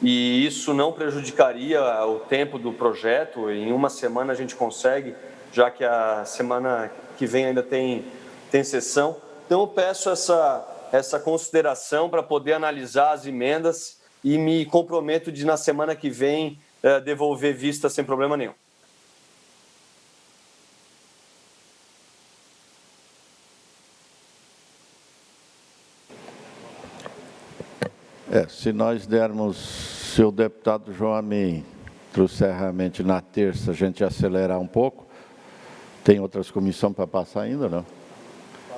e isso não prejudicaria o tempo do projeto. Em uma semana a gente consegue, já que a semana que vem ainda tem sessão. Então eu peço essa consideração para poder analisar as emendas e me comprometo de na semana que vem devolver vista sem problema nenhum. Se nós dermos, se o deputado João Amin trouxer realmente na terça, a gente acelerar um pouco, tem outras comissões para passar ainda, não?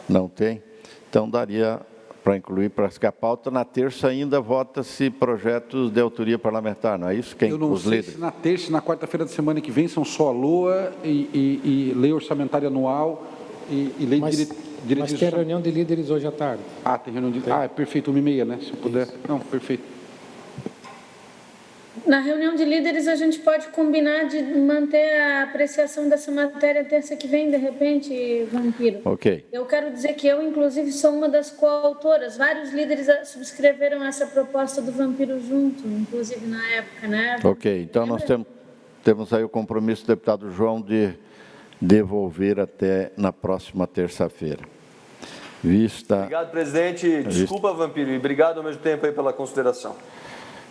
Não tem? Então, daria para incluir, para que a pauta na terça ainda vota-se projetos de autoria parlamentar, não é isso? Eu não sei se na terça e na quarta-feira da semana que vem são só a LOA e lei orçamentária anual e lei de direito. Mas tem reunião de líderes hoje à tarde. Tem reunião de... é perfeito, 1h30, né? Se eu puder. Isso. Não, perfeito. Na reunião de líderes, a gente pode combinar de manter a apreciação dessa matéria terça que vem, de repente, Vampiro. Ok. Eu quero dizer que eu, inclusive, sou uma das coautoras. Vários líderes subscreveram essa proposta do Vampiro junto, inclusive na época, né? Ok, então nós temos aí o compromisso do deputado João de devolver até na próxima terça-feira. Obrigado, presidente. Desculpa, Vampiro, e obrigado ao mesmo tempo aí pela consideração.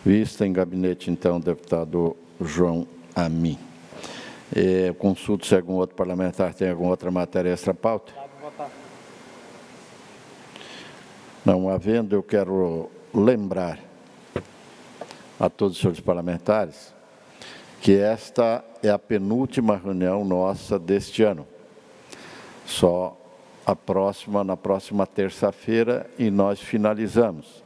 Vista em gabinete, então, deputado João Amin. Consulto se algum outro parlamentar tem alguma outra matéria extra-pauta. Não havendo, eu quero lembrar a todos os senhores parlamentares que esta é a penúltima reunião nossa deste ano. Só na próxima terça-feira, e nós finalizamos.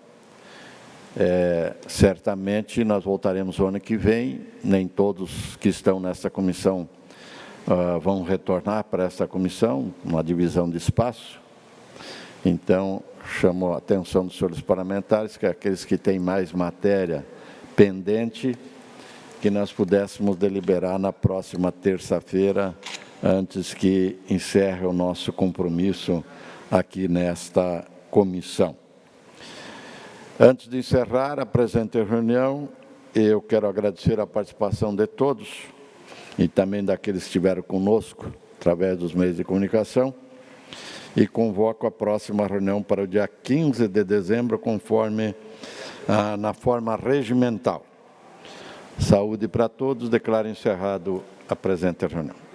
Certamente nós voltaremos o ano que vem, nem todos que estão nessa comissão vão retornar para essa comissão, uma divisão de espaço. Então, chamo a atenção dos senhores parlamentares, que aqueles que têm mais matéria pendente, que nós pudéssemos deliberar na próxima terça-feira, antes que encerre o nosso compromisso aqui nesta comissão. Antes de encerrar a presente reunião, eu quero agradecer a participação de todos e também daqueles que estiveram conosco através dos meios de comunicação, e convoco a próxima reunião para o dia 15 de dezembro, conforme na forma regimental. Saúde para todos, declaro encerrado a presente reunião.